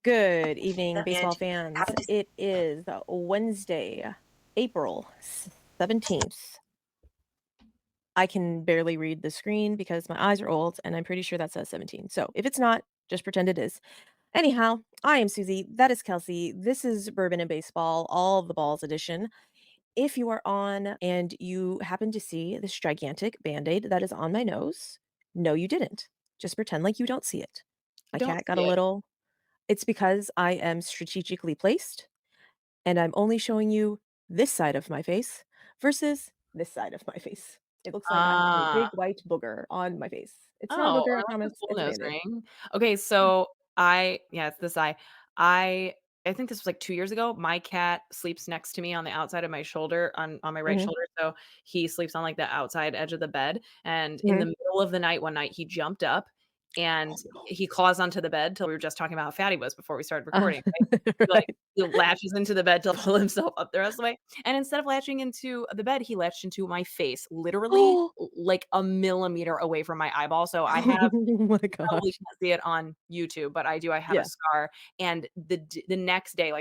Good evening, And baseball fans. It is Wednesday, April 17th. I can barely read the screen because my eyes are old, and I'm pretty sure that says 17. So if it's not, just pretend it is. Anyhow, I am Susie. That is Kelsey. This is Bourbon and Baseball, all of the balls edition. If you are on and you happen to see this gigantic band aid that is on my nose, no, you didn't. Just pretend like you don't see it. I My don't cat got see a it. little. It's because I am strategically placed and I'm only showing you this side of my face versus this side of my face. It looks like I have a Ah. big white booger on my face. It's not a Oh, booger, I I like the promise. full It's a nose Band-Aid. ring. Okay, Yeah. so it's this eye. I I think this was like 2 years ago. My cat sleeps next to me on the outside of my shoulder on my right Mhm, shoulder, so he sleeps on, like, the outside edge of the bed, and in the mhm. middle of the night one night, he jumped up and Oh, no. he claws onto the bed till we were just talking about how fat he was before we started Uh, recording, right? right. He latches into the bed to pull himself up the rest of the way, and instead of latching into the bed, he latched into my face, literally, Oh, like, a millimeter away from my eyeball, so I have oh my probably gosh. can't see it on YouTube, but I do, I have a Yeah, scar, and the next day,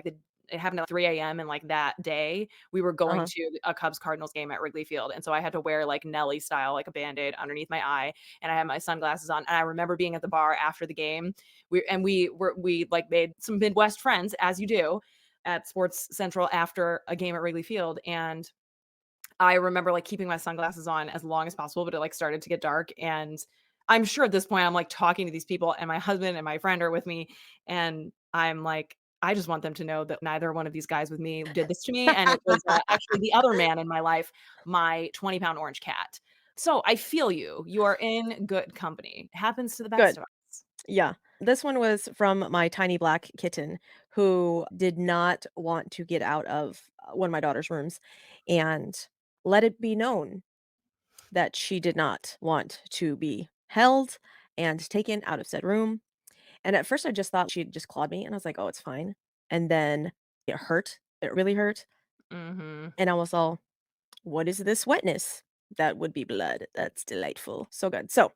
it happened at 3 AM, and, like, that day, we were going uh-huh. to a Cubs-Cardinals game at Wrigley Field, and so I had to wear, like, Nelly style, like a Band-Aid underneath my eye, and I had my sunglasses on, and I remember being at the bar after the game, like, made some Midwest friends, as you do, at Sports Central after a game at Wrigley Field, and I remember, like, keeping my sunglasses on as long as possible, but it, like, started to get dark, and I'm sure at this point I'm, like, talking to these people, and my husband and my friend are with me, and I'm like, "I just want them to know that neither one of these guys with me did this to me," and it was, actually the other man in my life, my 20-pound orange cat. So, I feel you. You are in good company. Happens to the best Good. of us. Yeah. This one was from my tiny black kitten who did not want to get out of, one of my daughter's rooms, and let it be known that she did not want to be held and taken out of said room. And at first, I just thought she had just clawed me, and I was like, "Oh, it's fine." And then it hurt. It really hurt, Mhm. and I was all, "What is this wetness?" That would be blood. That's delightful. So good. So,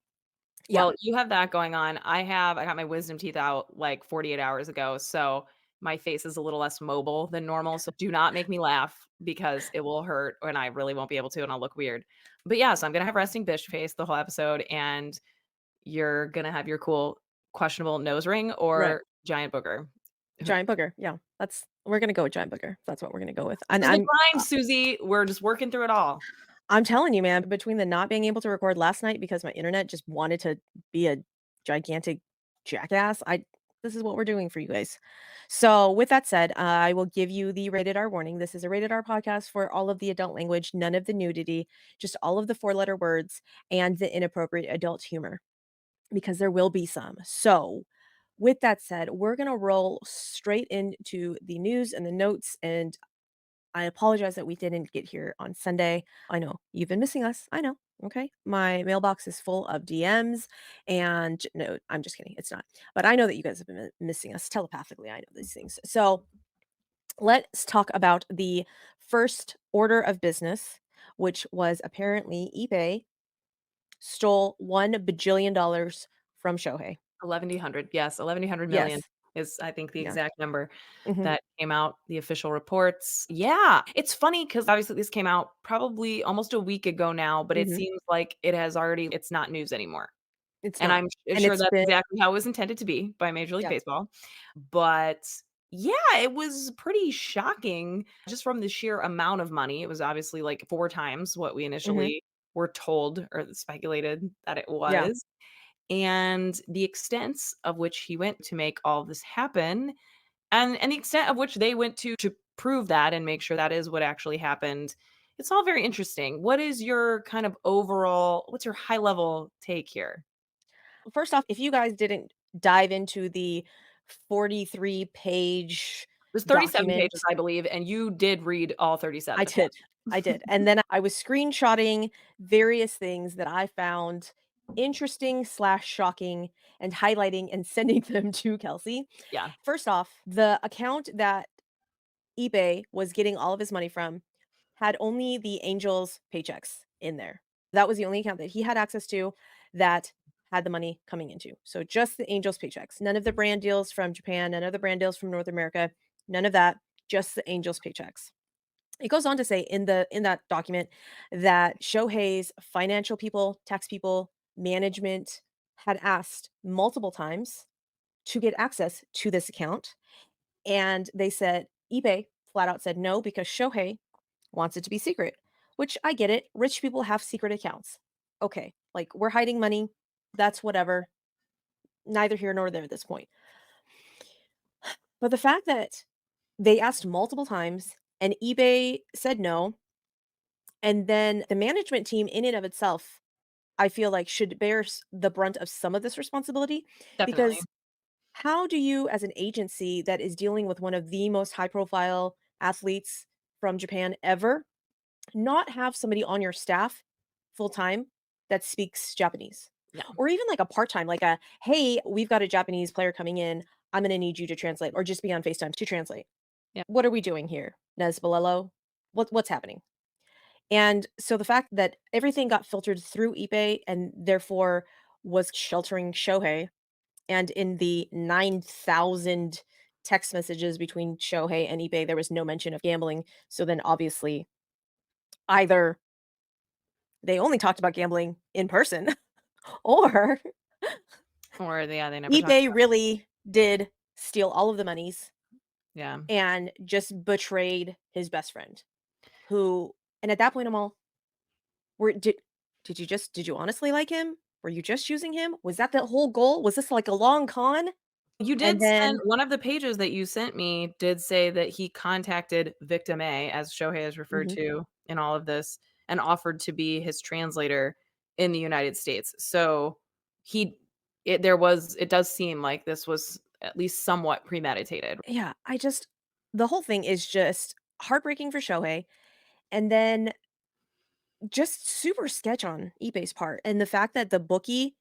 yeah. Well, you have that going on. I got my wisdom teeth out, like, 48 hours ago, so my face is a little less mobile than normal, so do not make me laugh because it will hurt and I really won't be able to and I'll look weird. But, yeah, so I'm gonna have resting bitch face the whole episode, and you're gonna have your cool questionable nose ring Right. or giant booger. Who Giant booger. Yeah. We're gonna go with giant booger. That's what we're gonna go with. And This is the grind, Susie. We're just working through it all. I'm telling you, man, between the not being able to record last night because my internet just wanted to be a gigantic jackass, I this is what we're doing for you guys. So, with that said, I will give you the rated R warning. This is a rated R podcast for all of the adult language, none of the nudity, just all of the four-letter words and the inappropriate adult humor because there will be some. So, with that said, we're going to roll straight into the news and the notes, and I apologize that we didn't get here on Sunday. I know you've been missing us. I know. Okay. My mailbox is full of DMs and no, I'm just kidding. It's not. But I know that you guys have been missing us telepathically. I know these things. So let's talk about the first order of business, which was apparently eBay stole $1 bajillion from Shohei. 1,100, yes, 1,100,000,000 Yes. is, I think, the Yeah. exact number Hmm. that came out, the official reports. Yeah, it's funny because obviously this came out probably almost a week ago now, but it Hmm. seems like it's not news anymore, It's and not. I'm And sure it's that's been, exactly how it was intended to be by Major League yeah. Baseball, but yeah, it was pretty shocking just from the sheer amount of money. It was obviously, like, 4 times what we Hmm. initially were told or speculated that it Yeah. was. And the extent of which he went to make all of this happen, and the extent of which they went to prove that and make sure that is what actually happened. It's all very interesting. What is your kind of overall what's your high level take here? First off, if you guys didn't dive into the 43-page It was 37 document, pages, I believe, and you did read all I 37. did. I did. And then I was screenshotting various things that I found interesting/shocking and highlighting and sending them to Kelsey. Yeah. First off, the account that eBay was getting all of his money from had only the Angels paychecks in there. That was the only account that he had access to that had the money coming into. So just the Angels paychecks. None of the brand deals from Japan, none of the brand deals from North America, none of that, just the Angels paychecks. It goes on to say in that document that Shohei's financial people, tax people, management had asked multiple times to get access to this account, and they said eBay flat out said no because Shohei wants it to be secret, which I get it. Rich people have secret accounts. Okay, like we're hiding money. That's whatever. Neither here nor there at this point. But the fact that they asked multiple times and eBay said no, and then the management team in and of itself, I feel like should bear the brunt of some of this responsibility Definitely. because how do you, as an agency that is dealing with one of the most high profile athletes from Japan ever, not have somebody on your staff full time that speaks Japanese? Yeah. Or even like a part time, like a, hey, we've got a Japanese player coming in. I'm going to need you to translate or just be on FaceTime to translate. Yeah. What are we doing here, Nesbalello? What's happening? And so the fact that everything got filtered through eBay and therefore was sheltering Shohei, and in the 9,000 text messages between Shohei and eBay, there was no mention of gambling. So then obviously either they only talked about gambling in person or Or they never talked eBay about it. really did steal all of the monies Yeah. and just betrayed his best friend who, and at that point I'm all, Were did you honestly like him? Were you just using him? Was that the whole goal? Was this like a long con? You And did send then one of the pages that you sent me did say that he contacted Victim A, as Shohei is referred mhm, to in all of this, and offered to be his translator in the United States. So he it does seem like this was at least somewhat premeditated. yeah, I just the whole thing is just heartbreaking for Shohei, and then just super sketch on eBay's part, and the fact that the bookie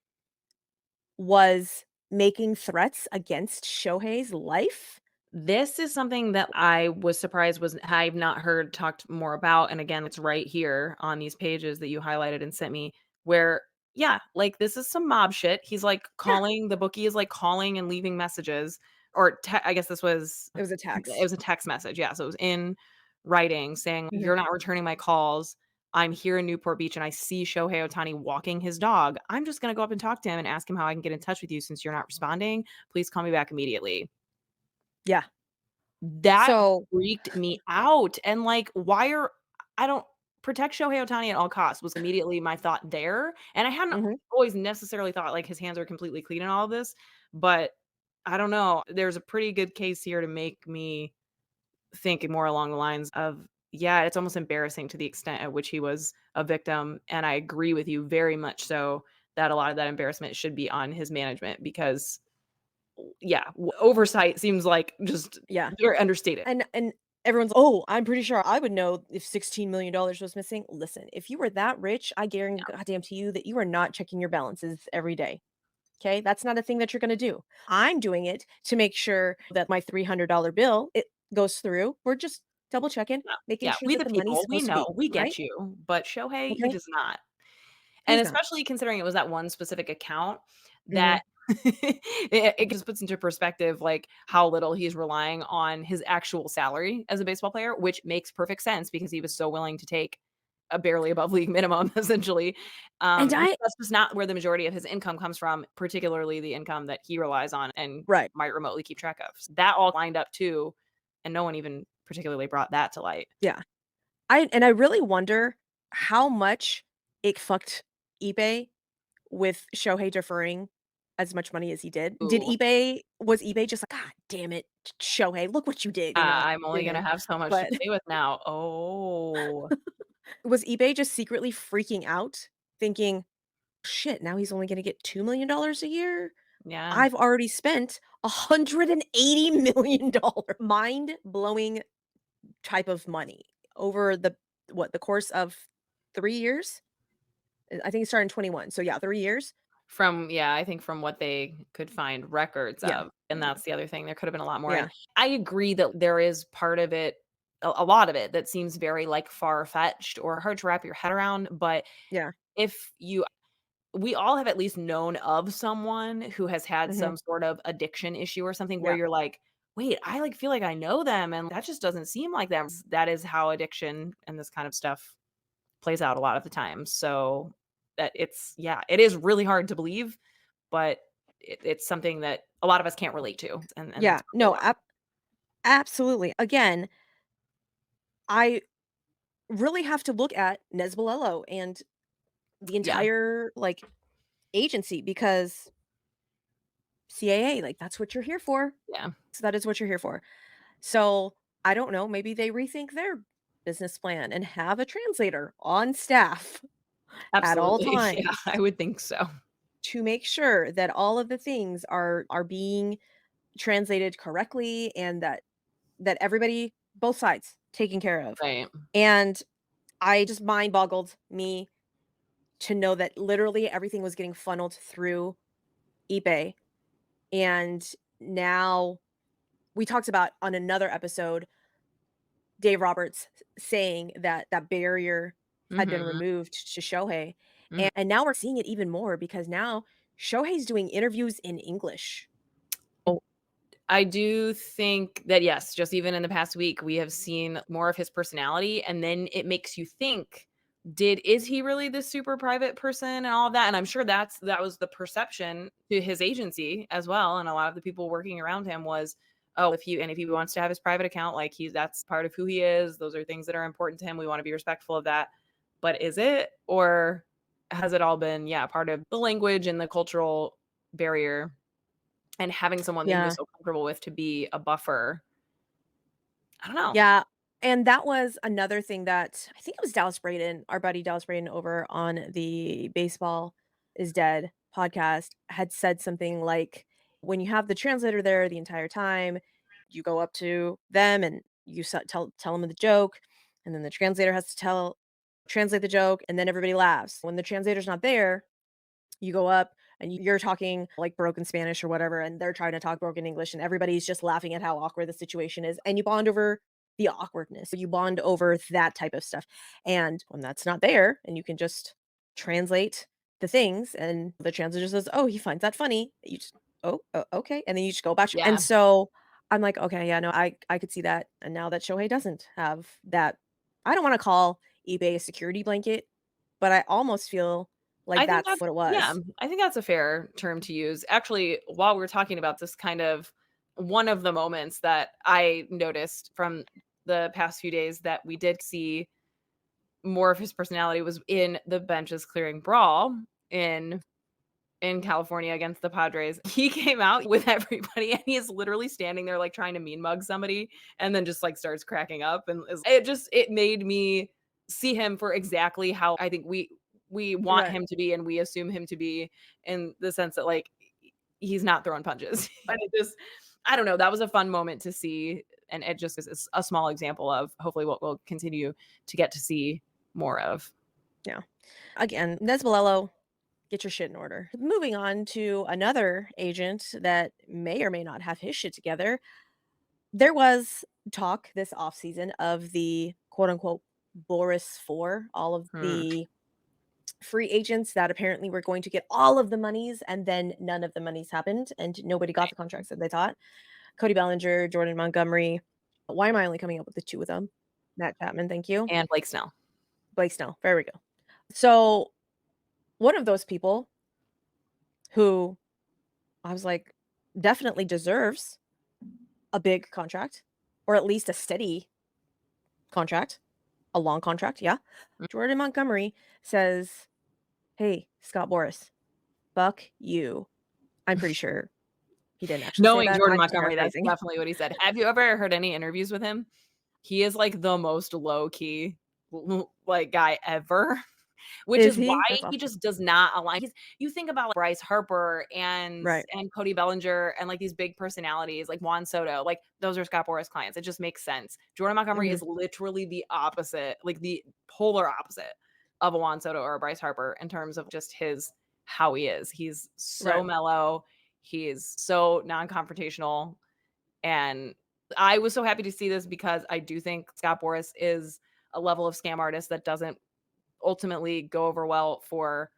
was making threats against Shohei's life? This is something that I was surprised was I've not heard talked more about, and again, it's right here on these pages that you highlighted and sent me where yeah, like, this is some mob shit. He's, like, Yeah, calling the bookie is, like, calling and leaving messages or I guess this was it was a it text. was a text message, yeah, so it was in writing saying, Mhm. "You're not returning my calls. I'm here in Newport Beach, and I see Shohei Otani walking his dog. I'm just gonna go up and talk to him and ask him how I can get in touch with you since you're not responding. Please call me back immediately." Yeah. That So freaked me out, and, like, why are I don't protect Shohei Otani at all costs was immediately my thought there, and I hadn't mhm, always necessarily thought, like, his hands are completely clean in all of this, but I don't know, there's a pretty good case here to make me think more along the lines of, yeah, it's almost embarrassing to the extent at which he was a victim, and I agree with you very much so that a lot of that embarrassment should be on his management because, yeah, oversight seems like just yeah. very understated. And everyone's, "Oh, I'm pretty sure I would know if $16 million was missing." Listen, if you were that rich, I guarantee goddamn to you that you are not checking your balances every day, okay? That's not a thing that you're gonna do. I'm doing it to make sure that my $300 bill, it goes through. We're just double checking, Yeah, making yeah, sure we that the the money's people, we supposed to know, be, we right? get you, but Shohei, he Okay? does not. And He's not. especially considering it was that one specific account Mhm. that it just puts into perspective, like, how little he's relying on his actual salary as a baseball player, which makes perfect sense because he was so willing to take a barely above league minimum, essentially. And Because I that's just not where the majority of his income comes from, particularly the income that he relies on and right, might remotely keep track of. So that all lined up too, and no one even particularly brought that to light. yeah. I really wonder how much it fucked eBay with Shohei deferring as much money as he did. Ooh. Was eBay just like, "God damn it, Shohei, look what you did," you know? I'm only gonna Kidding. have so much to But play with now. Oh, was eBay just secretly freaking out, thinking, "Shit, now he's only gonna get $2 million a year? yeah. I've already spent $180 million." Mind-blowing type of money over the course of 3 years? I think it started in 21, so yeah, 3 years? From yeah, I think from what they could find records Yeah. of, and that's the other thing, there could have been a lot more, and Yeah. I agree that there is part of it a lot of it that seems very, like, far-fetched or hard to wrap your head around, but Yeah. if you we all have at least known of someone who has had Mhm. some sort of addiction issue or something where Yeah. you're like, "Wait, I, like, feel like I know them, and that just doesn't seem like them." That is how addiction and this kind of stuff plays out a lot of the time, so that it's yeah, it is really hard to believe, but it's something that a lot of us can't relate to, and Yeah. that's really No, wild. absolutely. Again, I really have to look at Nesbalello and the Yeah, entire, like, agency because CAA, like, that's what you're here for. yeah, So that is what you're here for. So, I don't know, maybe they rethink their business plan and have a translator on staff at all absolutely, yeah, times I would think so. to make sure that all of the things are being translated correctly and that everybody both sides taken care of. Right. And I just mind boggled me to know that literally everything was getting funneled through eBay. And now we talked about on another episode, Dave Roberts saying that that barrier had been Mhm, removed to Shohei. mhm. And now we're seeing it even more because now Shohei's doing interviews in English. I do think that, yes, just even in the past week, we have seen more of his personality, and then it makes you think, is he really this super private person and all of that? And I'm sure that was the perception to his agency as well, and a lot of the people working around him was, "Oh, if he wants to have his private account, like, that's part of who he is. Those are things that are important to him. We wanna be respectful of that." But is it? Or has it all been, yeah, part of the language and the cultural barrier? And having someone that he was Yeah. so comfortable with to be a buffer, I don't know. Yeah, and that was another thing that I think it was Dallas Braden, our buddy Dallas Braden over on the Baseball is Dead podcast had said something like, when you have the translator there the entire time, you go up to them and you tell them the joke, and then the translator has to translate the joke, and then everybody laughs. When the translator's not there, you go up and you're talking like broken Spanish or whatever, and they're trying to talk broken English, and everybody's just laughing at how awkward the situation is. And you bond over the awkwardness. You bond over that type of stuff. And when that's not there, and you can just translate the things, and the translator says, "Oh, he finds that funny." You just, "Oh, okay," and then you just go back. And Yeah. so I'm like, okay, yeah, no, I could see that. And now that Shohei doesn't have that, I don't want to call eBay a security blanket, but I almost feel like I think that's that's what it yeah, was. I think that's a fair term to use. Actually, while we're talking about this kind of one of the moments that I noticed from the past few days that we did see more of his personality was in the benches clearing brawl in California against the Padres. He came out with everybody and he is literally standing there like trying to mean mug somebody and then just like starts cracking up and it made me see him for exactly how I think we want Right. him to be and we assume him to be in the sense that like he's not throwing punches. And it just I don't know, that was a fun moment to see and it just is a small example of hopefully what we'll continue to get to see more of. Yeah. Again, Nesbalello, get your shit in order. Moving on to another agent that may or may not have his shit together. There was talk this offseason of the quote unquote Boris 4, all of Hmm. the free agents that apparently were going to get all of the monies, and then none of the monies happened and nobody got the contracts that they thought. Cody Bellinger, Jordan Montgomery. Why am I only coming up with the two of them? Matt Chapman, thank you. And Blake Snell. Blake Snell. There we go. So one of those people who I was like, definitely deserves a big contract or at least a steady contract, a long contract. Yeah. Jordan Montgomery says, "Hey, Scott Boras, fuck you." I'm pretty sure he didn't actually say Knowing that. Jordan I'm just Montgomery, that's paraphrasing. definitely what he said. Have you ever heard any interviews with him? He is, like, the most low key, like, guy ever, which Is is why he? That's he awesome. just does not align you think about, like, Bryce Harper Right. and Cody Bellinger and, like, these big personalities like Juan Soto, like, those are Scott Boras clients, it just makes sense. Jordan Montgomery Mhm. is literally the opposite, like, the polar opposite of a Juan Soto or a Bryce Harper in terms of just his how he is. He's so Right. mellow, he's so non-confrontational, and I was so happy to see this because I do think Scott Boras is a level of scam artist that doesn't ultimately go over well for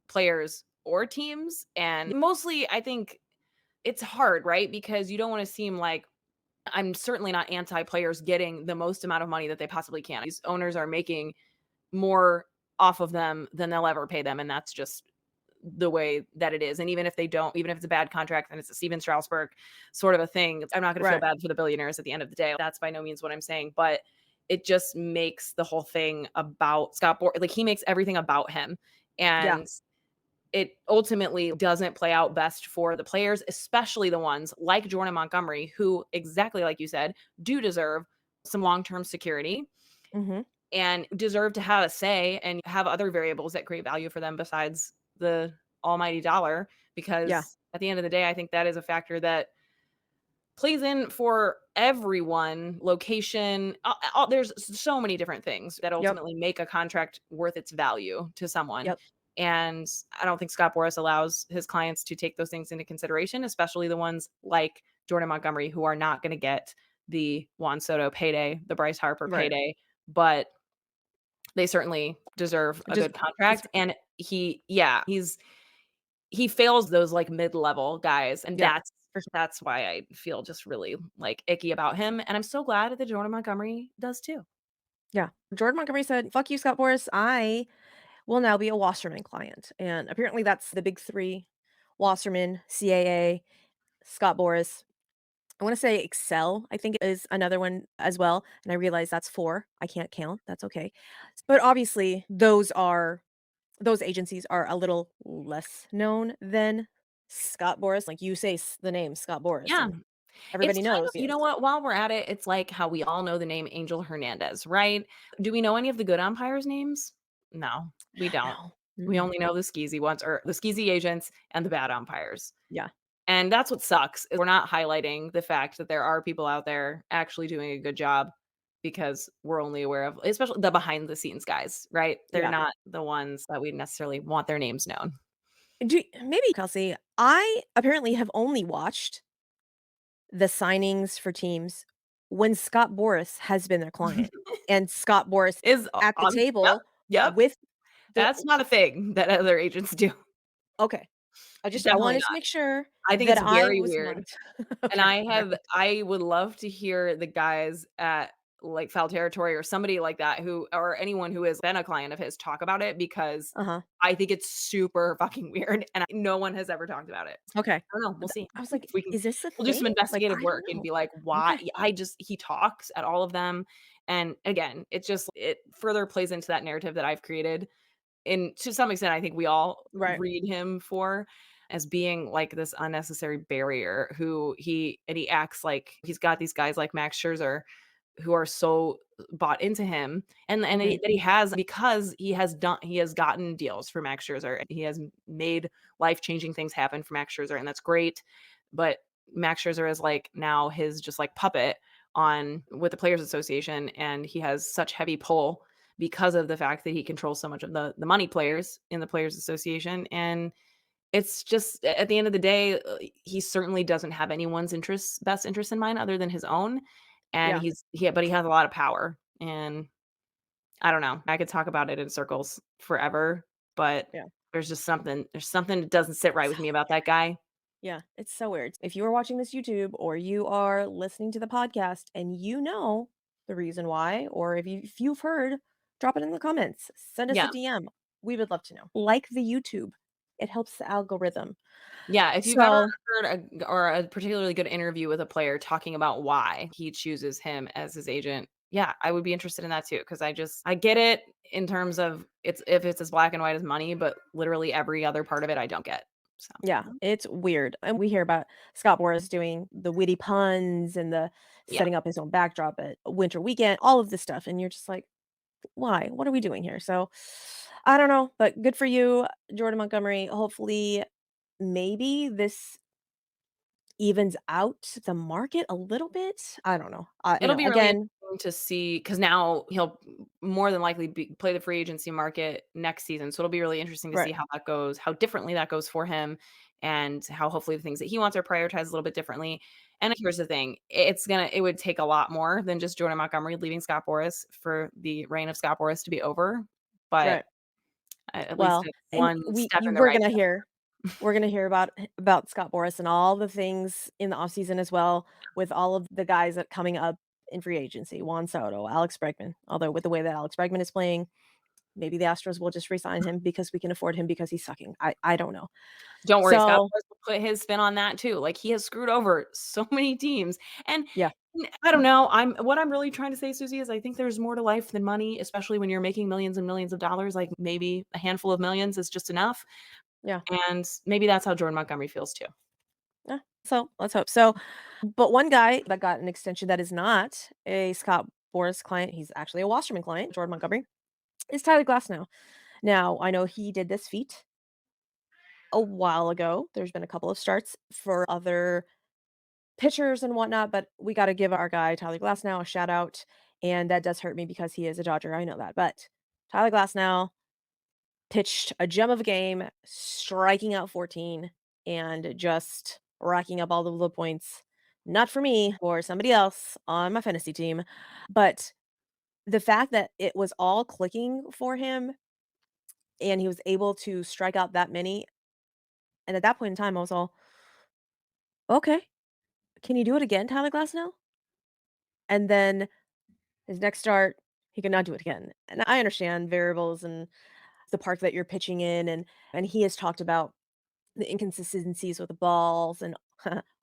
players or teams. And mostly, I think it's hard, right? Because you don't want to seem like I'm certainly not anti players getting the most amount of money that they possibly can. These owners are making more off of them than they'll ever pay them. And that's just the way that it is. And even if they don't, even if it's a bad contract and it's a Steven Strasburg sort of a thing, I'm not going to feel Right. bad for the billionaires at the end of the day. That's by no means what I'm saying. But it just makes the whole thing about Scott Boras. Like he makes everything about him. Yeah. And it ultimately doesn't play out best for the players, especially the ones like Jordan Montgomery, who, exactly like you said, do deserve some long term security Mhm. and deserve to have a say and have other variables that create value for them besides the almighty dollar. Yeah. Because at the end of the day, I think that is a factor that plays in for everyone. Location, there's so many different things that Yep. ultimately make a contract worth its value to someone. Yep. And I don't think Scott Boras allows his clients to take those things into consideration, especially the ones like Jordan Montgomery, who are not going to get the Juan Soto payday, the Bryce Harper Right. payday, but they certainly deserve a Just good contract. And he fails those, like, mid-level guys, and yeah. For sure. that's why I feel just really, like, icky about him, and I'm so glad that Jordan Montgomery does too. Yeah. Jordan Montgomery said, "Fuck you, Scott Boras. I will now be a Wasserman client." And apparently that's the big 3: Wasserman, CAA, Scott Boras. I wanna say Excel, I think is another one as well, and I realize that's 4. I can't count, that's okay. But obviously, those agencies are a little less known than Scott Boras. Like, you say the name Scott Boras, Yeah. and It's everybody kind knows of, he you is. know what, while we're at it, it's like how we all know the name Angel Hernandez, right? Do we know any of the good umpires' names? No, we don't. No. We Mm-mm. only know the skeezy ones, or the skeezy agents and the bad umpires. Yeah. And that's what sucks, is we're not highlighting the fact that there are people out there actually doing a good job because we're only aware of, especially the behind the scenes guys, right? They're Yeah. not the ones that we necessarily want their names known. Maybe, Kelsey, I apparently have only watched the signings for teams when Scott Boras has been their client, and Scott Boras Is at the on Yep, table yep. with the That's not a thing that other agents do. okay. I Definitely wanted to not. make sure I think that it's I very was weird. not And okay, very I would love to hear the guys at, like, Foul Territory or somebody like that, who, or anyone who has been a client of his, talk about it, because uh-huh, I think it's super fucking weird, and no one has ever talked about it. okay. I don't know, we'll Th see. I was like, If we can "Is this a we'll do thing?" some Like, investigative I don't work and know. be like, "Why?" Okay. He talks at all of them, and again, it further plays into that narrative that I've created, and to some extent, I think we all Right. read him for, as being like this unnecessary barrier, he acts like he's got these guys like Max Scherzer who are so bought into him, and Mhm. that he has, because he has gotten deals for Max Scherzer. He has made life-changing things happen for Max Scherzer, and that's great. But Max Scherzer is like now his just like puppet on with the Players Association, and he has such heavy pull because of the fact that he controls so much of the money players in the Players Association. And it's just, at the end of the day, he certainly doesn't have anyone's best interest in mind other than his own. And Yeah, but he has a lot of power. And I don't know. I could talk about it in circles forever, but yeah. there's something that doesn't sit right with me about that guy. Yeah, it's so weird. If you are watching this YouTube or you are listening to the podcast and you know the reason why, or if you've heard, drop it in the comments. Send us a Yeah. DM. We would love to know. Like the YouTube. It helps the algorithm. Yeah, if you've ever So, heard a particularly good interview with a player talking about why he chooses him as his agent, yeah, I would be interested in that too, because I get it in terms of, it's if it's as black and white as money, but literally every other part of it I don't get. So, yeah, it's weird. And we hear about Scott Boras doing the witty puns and the yeah, setting up his own backdrop at Winter Weekend, all of this stuff. And you're just like, why? What are we doing here? So I don't know, but good for you, Jordan Montgomery. Hopefully, maybe this evens out the market a little bit. I don't know. You it'll know, be really again, interesting to see, because now he'll more than likely play the free agency market next season. So it'll be really interesting to see right, how that goes, how differently that goes for him, and how hopefully the things that he wants are prioritized a little bit differently. And here's the thing, it would take a lot more than just Jordan Montgomery leaving Scott Boras for the reign of Scott Boras to be over. But right. at least Well, it's and one we step you in the right we're gonna hear about Scott Boras and all the things in the offseason as well with all of the guys that coming up in free agency, Juan Soto, Alex Bregman. Although with the way that Alex Bregman is playing, maybe the Astros will just resign him because we can afford him because he's sucking. I don't know. Don't worry, Scott So, Boras will put his spin on that too, like, he has screwed over so many teams, and yeah, I don't know, what I'm really trying to say, Susie, is I think there's more to life than money, especially when you're making millions and millions of dollars, like, maybe a handful of millions is just enough, yeah, and maybe that's how Jordan Montgomery feels too. yeah. So, let's hope. So, but one guy that got an extension that is not a Scott Boras client, he's actually a Wasserman client, Jordan Montgomery, is Tyler Glassnow. Now, I know he did this feat a while ago. There's been a couple of starts for other pitchers and whatnot, but we gotta give our guy Tyler Glassnow a shout out, and that does hurt me because he is a Dodger, I know that, but Tyler Glassnow pitched a gem of a game, striking out 14 and just racking up all of the points. Not for me or somebody else on my fantasy team, but the fact that it was all clicking for him and he was able to strike out that many, and at that point in time, I was all, "Okay, can you do it again, Tyler Glasnow?" And then his next start, he could not do it again. And I understand variables and the park that you're pitching in, and he has talked about the inconsistencies with the balls and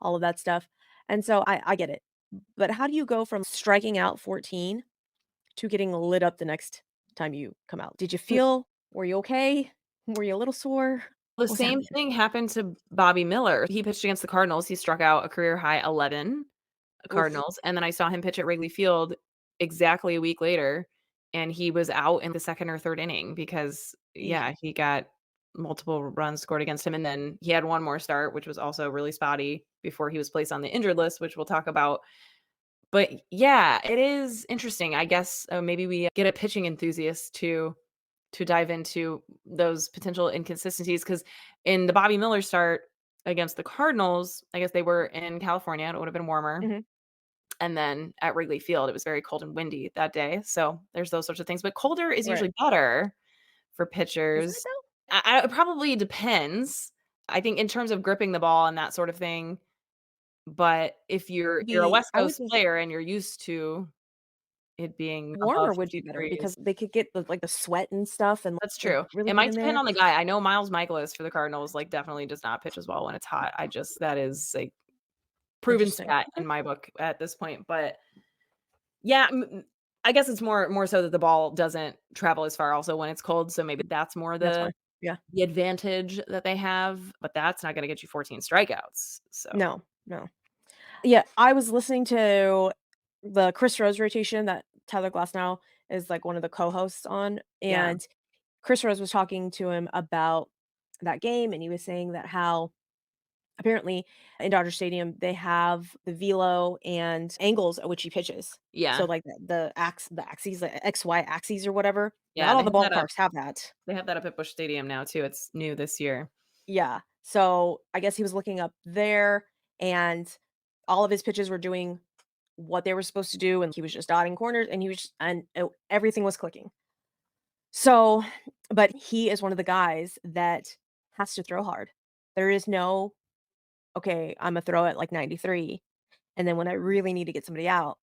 all of that stuff. And so I get it. But how do you go from striking out 14 to getting lit up the next time you come out? Did you feel were you okay? Were you a little sore? The What was same happening? thing happened to Bobby Miller. He pitched against the Cardinals, he struck out a career high 11 Oof. Cardinals, and then I saw him pitch at Wrigley Field exactly a week later, and he was out in the 2nd or 3rd inning because, Eeh. yeah, he got multiple runs scored against him, and then he had one more start, which was also really spotty before he was placed on the injured list, which we'll talk about. But, yeah, it is interesting. I guess, maybe we get a pitching enthusiast to dive into those potential inconsistencies because in the Bobby Miller start against the Cardinals, I guess they were in California, and it would have been warmer. Mhm. And then at Wrigley Field, it was very cold and windy that day, so there's those sorts of things, but colder is Right. usually better for Isn't it pitchers. though? It probably depends, I think in terms of gripping the ball and that sort of thing, but if you're a Be West I would Coast think player and you're used to it being above warmer would be 50 better because degrees. they could get the, like, the sweat and stuff and, That's like, true. really It get might in depend there. on the guy. I know Miles Michaelis for the Cardinals, like, definitely does not pitch as well when it's hot. I just that is a proven Interesting. stat Okay. in my book at this point, but yeah, I guess it's more so that the ball doesn't travel as far also when it's cold, so maybe that's more That's fine. Yeah. the advantage that they have, but that's not gonna get you 14 strikeouts, so No, no. Yeah, I was listening to the Chris Rose rotation that Tyler Glasnow is, like, one of the co-hosts on, yeah. and Chris Rose was talking to him about that game, and he was saying that how apparently in Dodger Stadium, they have the velo and angles at which he pitches. So, Yeah. like, the axes, the XY axes or whatever, Yeah, not all the ballparks have that. they have that up at Busch Stadium now too, it's new this year. Yeah. So, I guess he was looking up there, and all of his pitches were doing what they were supposed to do, and he was just dotting corners, and he was just everything was clicking. So, but he is one of the guys that has to throw hard. There is no, "Okay, Imma throw it like 93, and then when I really need to get somebody out,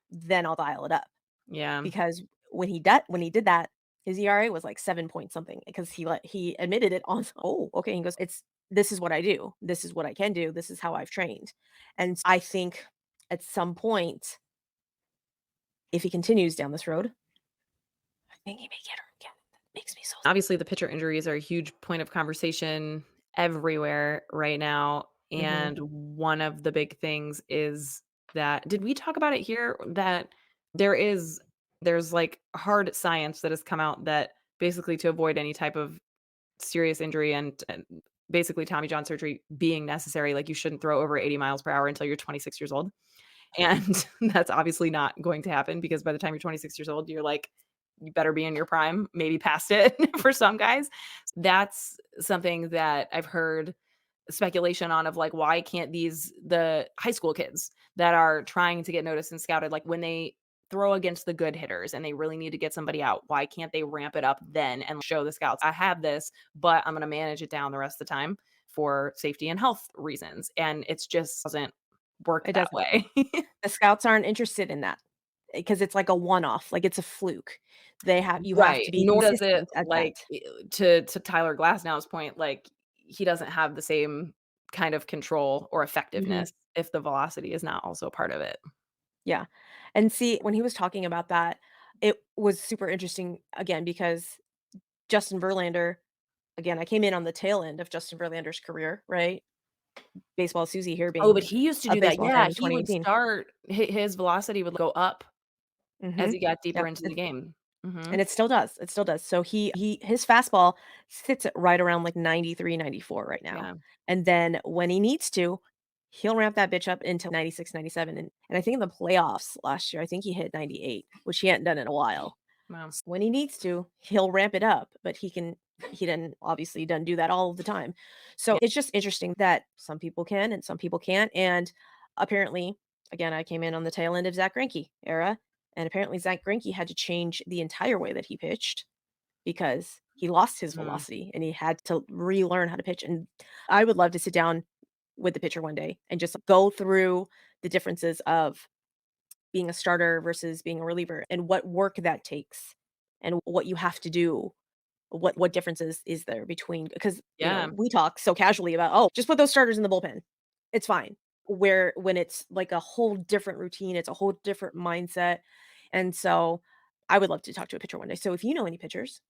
then I'll dial it up." Yeah. Because when he did that, his ERA was like 7 point something because he admitted it on "Oh, okay." He goes, "It's this is what I do. This is what I can do. This is how I've trained." And I think at some point, if he continues down this road, I think he may get hurt again. That makes me so sad. Obviously, the pitcher injuries are a huge point of conversation everywhere right now, Mhm. and one of the big things is that did we talk about it here? That there is there's, like, hard science that has come out that basically to avoid any type of serious injury and basically Tommy John surgery being necessary, like, you shouldn't throw over 80 miles per hour until you're 26 years old, and that's obviously not going to happen because by the time you're 26 years old, you're like, you better be in your prime, maybe past it for some guys. That's something that I've heard speculation on of like, why can't the high school kids that are trying to get noticed and scouted, like when they throw against the good hitters and they really need to get somebody out, why can't they ramp it up then and show the scouts, I have this, but I'm going to manage it down the rest of the time for safety and health reasons. And it's just doesn't work It that doesn't. way. The scouts aren't interested in that because it's like a one-off, like it's a fluke. You have Right. to be Nor does it consistent at that. like to Tyler Glassnow's point, like he doesn't have the same kind of control or Mhm. effectiveness if the velocity is not also part of it. Yeah. And see, when he was talking about that, it was super interesting again because Justin Verlander, again, I came in on the tail end of Justin Verlander's career, right? Baseball Susie here Oh, being but he used to a do that. baseball fan Yeah, in he would 2018. start his velocity would go up as Mhm. he got deeper Yep. into the game. And Mhm. it still does, it still does. So his fastball sits at right around, like, 93, 94 right now, Yeah. and then when he needs to, he'll ramp that bitch up into 96, 97, and I think in the playoffs last year, I think he hit 98, which he hadn't done in a while. Wow. When he needs to, he'll ramp it up, but he doesn't do that all of the time. So, Yeah. it's just interesting that some people can and some people can't, and apparently, again, I came in on the tail end of Zach Greinke era, and apparently Zach Greinke had to change the entire way that he pitched because he lost his Mm. velocity and he had to relearn how to pitch, and I would love to sit down with the pitcher one day and just go through the differences of being a starter versus being a reliever and what work that takes and what you have to do. What differences is there between because, Yeah. we talk so casually about, "Oh, just put those starters in the bullpen. It's fine." Where when it's like a whole different routine, it's a whole different mindset. And so I would love to talk to a pitcher one day. So if you know any pitchers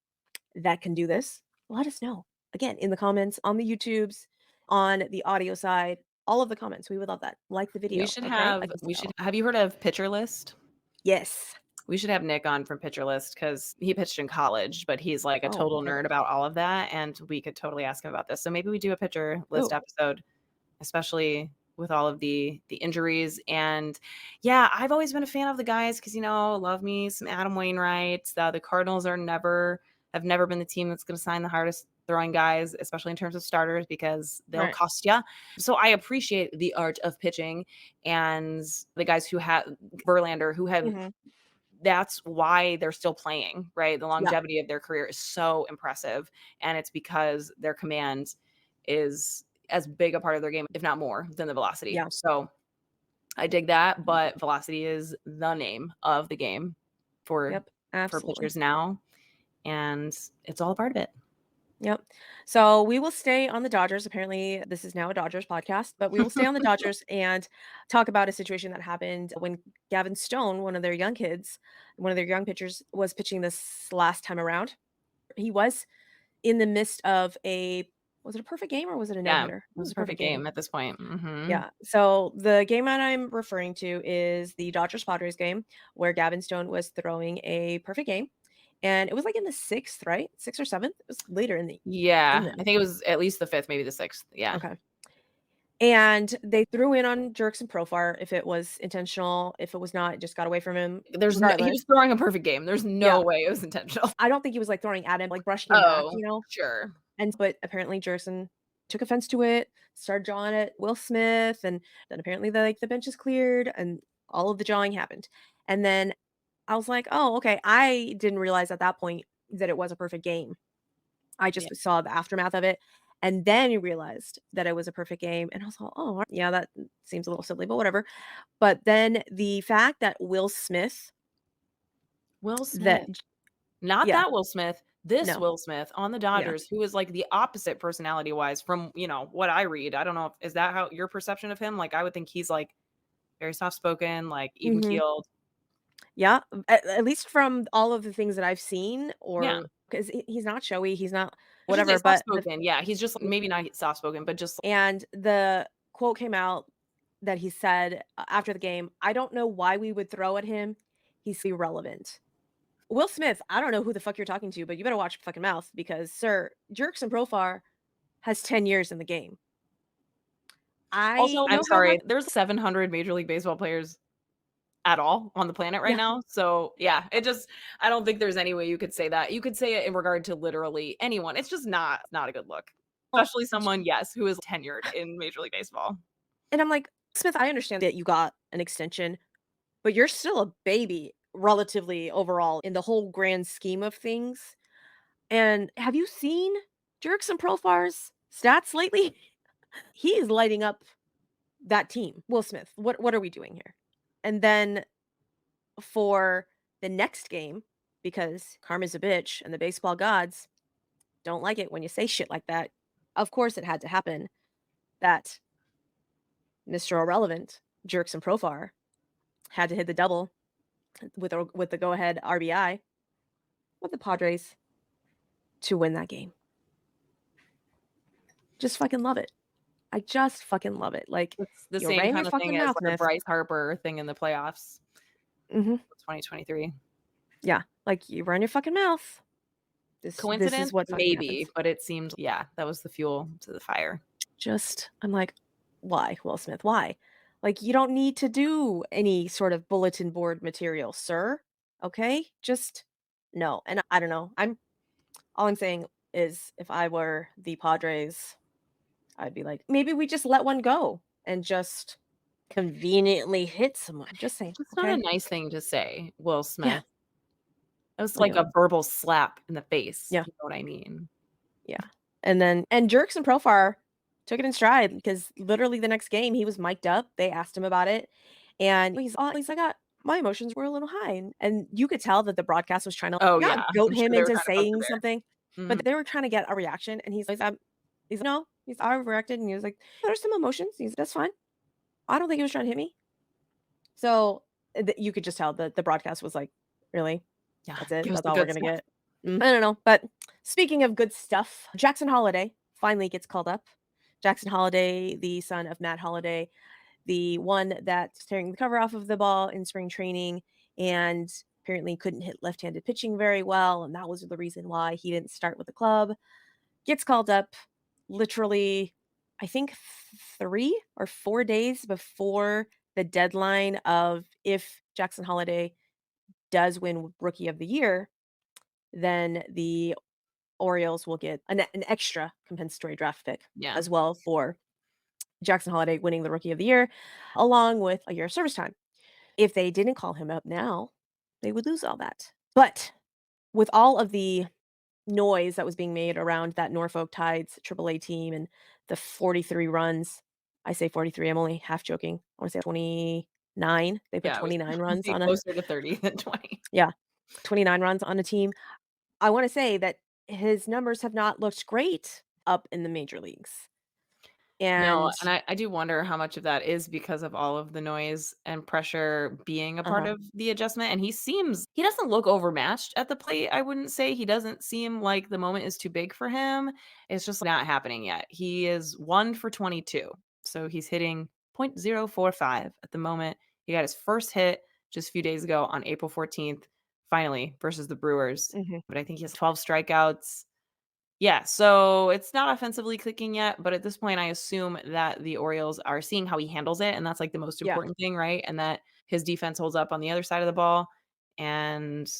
that can do this, let us know. Again, in the comments, on the YouTubes, on the audio side, all of the comments. We would love that. Like the video, okay? Like the We should video. have you heard of Pitcher List? Yes. We should have Nick on from Pitcher List because he pitched in college, but he's like a Oh, total okay. nerd about all of that, and we could totally ask him about this. So maybe we do a Pitcher List Oh, episode, especially with all of the injuries. And yeah, I've always been a fan of the guys because love me some Adam Wainwright. The Cardinals have never been the team that's going to sign the hardest throwing guys, especially in terms of starters, because they'll right. cost you. So I appreciate the art of pitching and the guys who have Verlander who have Mhm. that's why they're still playing, right? The Yeah. longevity of their career is so impressive, and it's because their command is as big a part of their game, if not more, than the velocity. Yeah. So, I dig that, but velocity is the name of the game for Yep. Absolutely. pitchers now, and it's all a part of it. Yep. So we will stay on the Dodgers. Apparently, this is now a Dodgers podcast, but we will stay on the Dodgers and talk about a situation that happened when Gavin Stone, one of their young pitchers, was pitching this last time around. He was in the midst of was it a perfect game or was it a no Yeah, it hitter? It was was a a perfect perfect game. game at this point. Mhm. Yeah. So the game that I'm referring to is the Dodgers Padres game where Gavin Stone was throwing a perfect game. And it was like in the sixth, right? Sixth or seventh? It was later in the Yeah, I inning. think it was at least the 5th, maybe the 6th. Yeah. Okay. And they threw in on Jerks and Profar if it was intentional, if it was not, it just got away from him. He Regardless, was throwing a perfect game. There's no yeah, way it was intentional. I don't think he was, like, throwing at him, like, brushing him back, Oh, sure. but apparently Jerson took offense to it, started jawing at Will Smith, and then apparently the bench is cleared, and all of the jawing happened. And then I was like, "Oh, okay." I didn't realize at that point that it was a perfect game. I Yeah. just saw the aftermath of it, and then you realized that it was a perfect game, and I was like, "Oh, yeah, that seems a little silly, but whatever." But then the fact that Will Smith Will that Smith. Not yeah, that Will Smith, this no, Will Smith on the yeah, Dodgers, who is, like, the opposite personality-wise from, what I read. I don't know if is that how your perception of him? Like, I would think he's, like, very soft-spoken, like, mhm, even-keeled. yeah, at least from all of the things that I've seen Yeah. or 'cause he's not showy, he's not I should say whatever, but soft-spoken, yeah, he's just yeah, maybe not soft-spoken, but just and the quote came out that he said after the game, "I don't know why we would throw at him. He's irrelevant." Will Smith, I don't know who the fuck you're talking to, but you better watch your fucking mouth because, sir, Jerks and Profar has 10 years in the game. I also, I'm know how much sorry, there's 700 Major League Baseball players at all on the planet right yeah, now. So, yeah, I don't think there's any way you could say that. You could say it in regard to literally anyone. It's just not a good look, well, especially someone, yes, who is tenured in Major League Baseball. and I'm like, "Smith, I understand that you got an extension, but you're still a baby. relatively overall in the whole grand scheme of things. And have you seen Jerks and Profar's stats lately? He's lighting up that team. Will Smith, what are we doing here? And then for the next game, because karma's a bitch and the baseball gods don't like it when you say shit like that. Of course it had to happen that Mr. Irrelevant, Jerks and Profar, had to hit the double with the go ahead RBI with the Padres to win that game. Just fucking love it. I just fucking love it. Like, It's the you same ran your kind of thing fucking as, mouth, like, a Myth. Bryce Harper thing in the playoffs, Mhm. 2023. Yeah. Like, you run your fucking mouth. This is Coincidence? what fucking Maybe, happens. but it seemed yeah, that was the fuel to the fire. Just I'm like, "Why, Will Smith? Why? Like, you don't need to do any sort of bulletin board material, sir. Okay? Just no." And I don't know. I'm all I'm saying is if I were the Padres, I'd be like, "Maybe we just let one go and just conveniently hit someone." I'm just saying, It's not a okay? nice thing to say, Will Yeah. Smith. It was What are like you doing? a verbal slap in the face, Yeah. if you know what I mean. Yeah. And Jerks and Profar took it in stride because literally the next game he was mic'd up. They asked him about it, and he's like, my emotions were a little high." And you could tell that the broadcast was trying to Oh, not yeah, goat I'm sure him they were into trying to poke the saying bear. something, but Mhm. they were trying to get a reaction, and he's no, he's I overreacted, and he was like, "There's some emotions." He's "That's fine. I don't think he was trying to hit me." So you could just tell that the broadcast was like, "Really? Yeah, That's it? give us That's the all we're good gonna stuff. get?" I don't know, but speaking of good stuff, Jackson Holiday finally gets called up. Jackson Holiday, the son of Matt Holiday, the one that's tearing the cover off of the ball in spring training and apparently couldn't hit left-handed pitching very well, and that was the reason why he didn't start with the club. Gets called up literally, I think 3 or 4 days before the deadline of if Jackson Holiday does win Rookie of the Year, then the Orioles will get an extra compensatory draft pick Yeah. as well for Jackson Holiday winning the Rookie of the Year, along with a year of service time. If they didn't call him up now, they would lose all that. But with all of the noise that was being made around that Norfolk Tides AAA team and the 43 runs, I say 43, I'm only half joking. I want to say 29. They put Yeah, it was 29 runs probably on a closer to 30 than 20. yeah, 29 runs on a team. I wanna say that his numbers have not looked great up in the major leagues, No, and and I do wonder how much of that is because of all of the noise and pressure being a part uh-huh, of the adjustment, and he doesn't look overmatched at the plate, I wouldn't say. He doesn't seem like the moment is too big for him. It's just not happening yet. He is 1 for 22, so he's hitting .045 at the moment. He got his first hit just a few days ago on April 14th, finally, versus the Brewers, mhm, but I think he has 12 strikeouts. Yeah, so it's not offensively clicking yet, but at this point, I assume that the Orioles are seeing how he handles it, and that's, like, the most yeah. important thing, right? And that his defense holds up on the other side of the ball, and,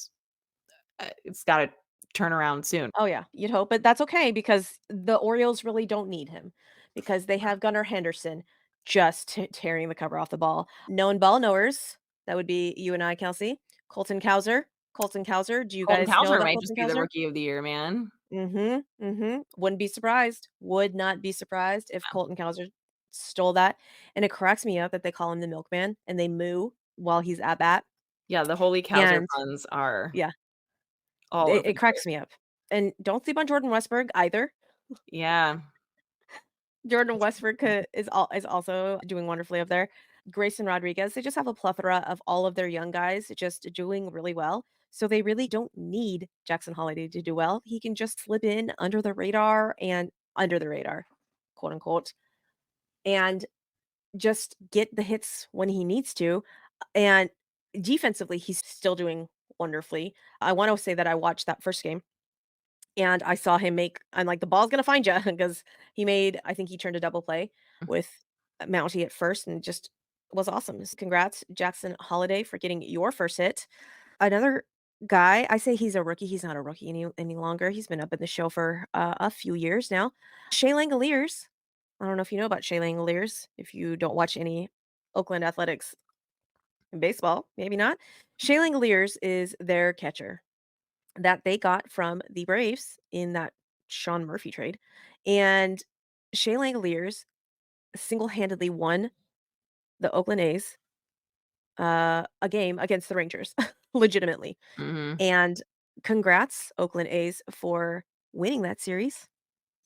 it's gotta turn around soon. Oh, yeah, you'd hope, but that's okay because the Orioles really don't need him because they have Gunnar Henderson just tearing the cover off the ball. Known ball knowers, that would be you and I, Kelsey. Colton Cowser. Colton Cowser, do you Colton guys know Cowser about might Colton just be the Cowser? rookie of the year, man. Mhm, mhm. Wouldn't be surprised. Would not be surprised if Yeah. Colton Cowser stole that, and it cracks me up that they call him the milkman and they moo while he's at bat, Yeah, the Holy Cowser and puns are yeah, all it over it the cracks place. me up. And don't sleep on Jordan Westberg either. Yeah. Jordan Westbrook is also doing wonderfully up there. Grayson Rodriguez, they just have a plethora of all of their young guys just doing really well. So they really don't need Jackson Holiday to do well. He can just slip in under the radar, quote unquote, and just get the hits when he needs to. And defensively, he's still doing wonderfully. I want to say that I watched that first game and I saw him make I'm like, "The ball's gonna find you because he made I think he turned a double play with Mountie at first and just was awesome. Congrats, Jackson Holiday, for getting your first hit. Another guy, I say he's a rookie, he's not a rookie any longer. He's been up in the show for, a few years now. Shea Langoliers. I don't know if you know about Shea Langoliers, if you don't watch any Oakland Athletics In baseball, maybe not. Shea Langoliers is their catcher that they got from the Braves in that Sean Murphy trade. And Shea Langoliers single-handedly won the Oakland A's a game against the Rangers, legitimately. Mhm. And congrats, Oakland A's, for winning that series.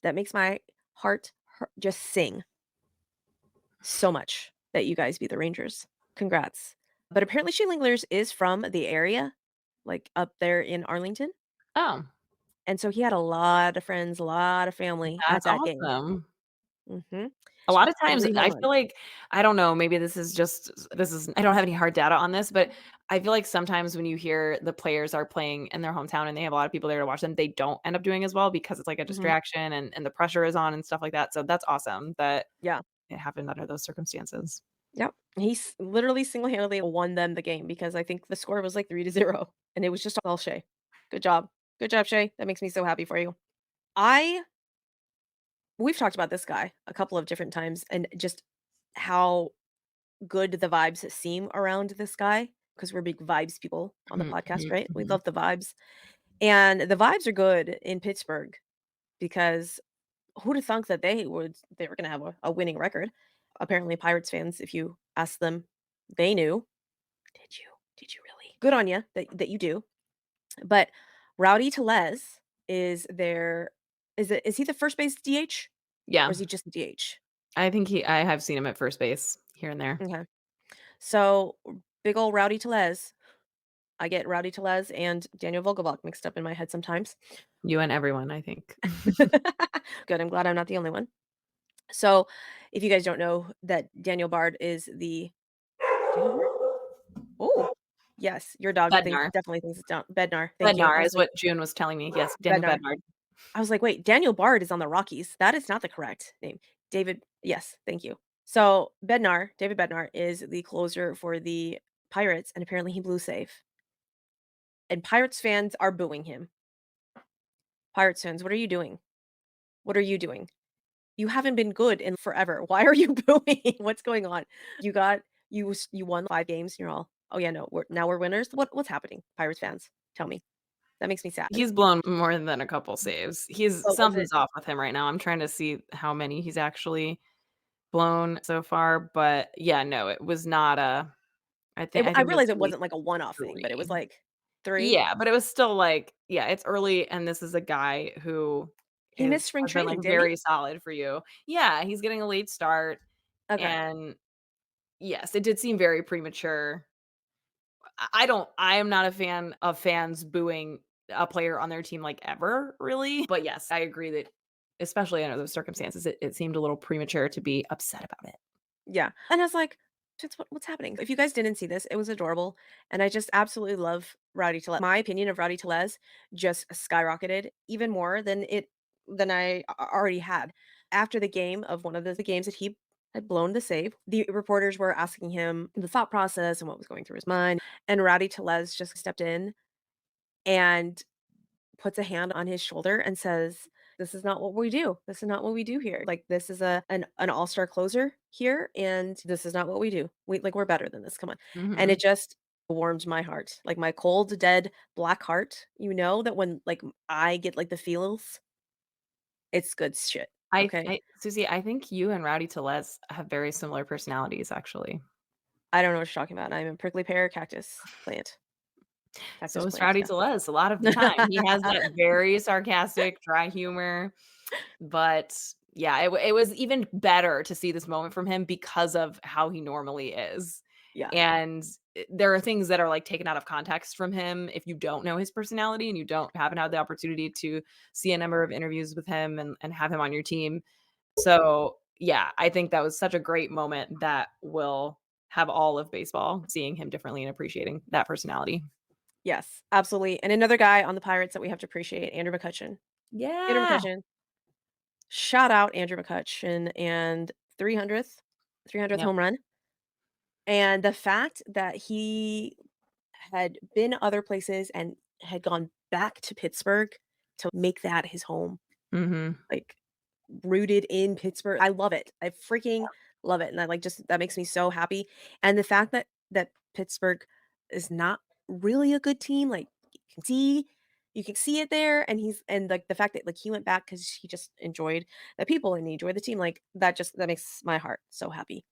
That makes my heart just sing so much that you guys beat the Rangers. Congrats. But apparently, Shea Langoliers is from the area, like up there in Arlington. Oh, And so he had a lot of friends, a lot of family at that's that game. awesome. Mhm. A lot of times, Every home I run. feel like I don't know, maybe this is I don't have any hard data on this, but I feel like sometimes when you hear the players are playing in their hometown and they have a lot of people there to watch them, they don't end up doing as well because it's like a Mhm. distraction and the pressure is on and stuff like that, so that's awesome that Yeah. it happened under those circumstances. Yep. Literally single-handedly won them the game because I think the score was like 3-0, and it was just all Shay. Good job. Good job, Shay. That makes me so happy for you. I We've talked about this guy a couple of different times and just how good the vibes seem around this guy because we're big vibes people on the Mhm, podcast, mhm, right? We mhm. love the vibes. And the vibes are good in Pittsburgh because who'd have thunk that they were gonna have a winning record? Apparently Pirates fans, if you ask them, they knew. Did you? Did you really? Good on you that you do. But Rowdy Tellez is he the first base DH or Yeah, is he just a DH? I have seen him at first base here and there. Okay. So big old Rowdy Tellez. I get Rowdy Tellez and Daniel Vogelbach mixed up in my head sometimes. You and everyone, I think. Good. I'm glad I'm not the only one. So if you guys don't know that Daniel Bard is the Daniel Bard? Oh, yes, your dog Bednar. definitely thinks it's down Bednar, thank you. Bednar is what June was telling me. Yes, Daniel Bednar. Bednar. I was like, "Wait, Daniel Bard is on the Rockies. That is not the correct name." David yes, thank you. So, David Bednar is the closer for the Pirates, and apparently he blew save. And Pirates fans are booing him. Pirates fans, what are you doing? What are you doing? You haven't been good in forever. Why are you booing? What's going on? You got you won 5 games and you're all, "Oh yeah, no, we're winners." What's happening? Pirates fans, tell me. That makes me sad. He's blown more than a couple saves. He's But was it something's off with him right now. I'm trying to see how many he's actually blown so far, but yeah, no, it was not a it I I think it was realized it at least wasn't like a one-off thing, but it was 3. like 3? Yeah, but it was still like yeah, it's early and this is a guy who He missed spring has been, like, training, didn't he? very solid for you. Yeah, he's getting a late start, Okay. and yes, it did seem very premature. I am not a fan of fans booing a player on their team, like, ever, really, but yes, I agree that especially under those circumstances, it seemed a little premature to be upset about it. Yeah, and I was like, what's happening?" If you guys didn't see this, it was adorable, and I just absolutely love Rowdy Tellez. My opinion of Rowdy Tellez just skyrocketed even more than I already had. After the game of one of the games that he had blown the save, the reporters were asking him the thought process and what was going through his mind, and Rowdy Tellez just stepped in and puts a hand on his shoulder and says, "This is not what we do. This is not what we do here. Like this is an all-star closer here and this is not what we do. We're better than this. Come on." And Mhm. it just warmed my heart. Like my cold, dead, black heart. You know that when like I get like the feels, it's good shit. Okay. Susie, I think you and Rowdy Tellez have very similar personalities, actually. I don't know what you're talking about. I'm a prickly pear cactus plant. So Cactus is plant, Rowdy yeah. Tellez a lot of the time. He has that very sarcastic, dry humor, but yeah, it was even better to see this moment from him because of how he normally is. Yeah. And there are things that are like taken out of context from him if you don't know his personality and you haven't had the opportunity to see a number of interviews with him and have him on your team. So yeah, I think that was such a great moment that will have all of baseball seeing him differently and appreciating that personality. Yes, absolutely. And another guy on the Pirates that we have to appreciate, Andrew McCutchen. Andrew Yeah. McCutchen. Shout out Andrew McCutchen and 300th Yep. home run, and the fact that he had been other places and had gone back to Pittsburgh to make that his home, Mhm. like, rooted in Pittsburgh. I love it. I freaking love it, and I, like, just that makes me so happy, and the fact that Pittsburgh is not really a good team, like, you can see it there, and like, the fact that, like, he went back because he just enjoyed the people and he enjoyed the team, like, that makes my heart so happy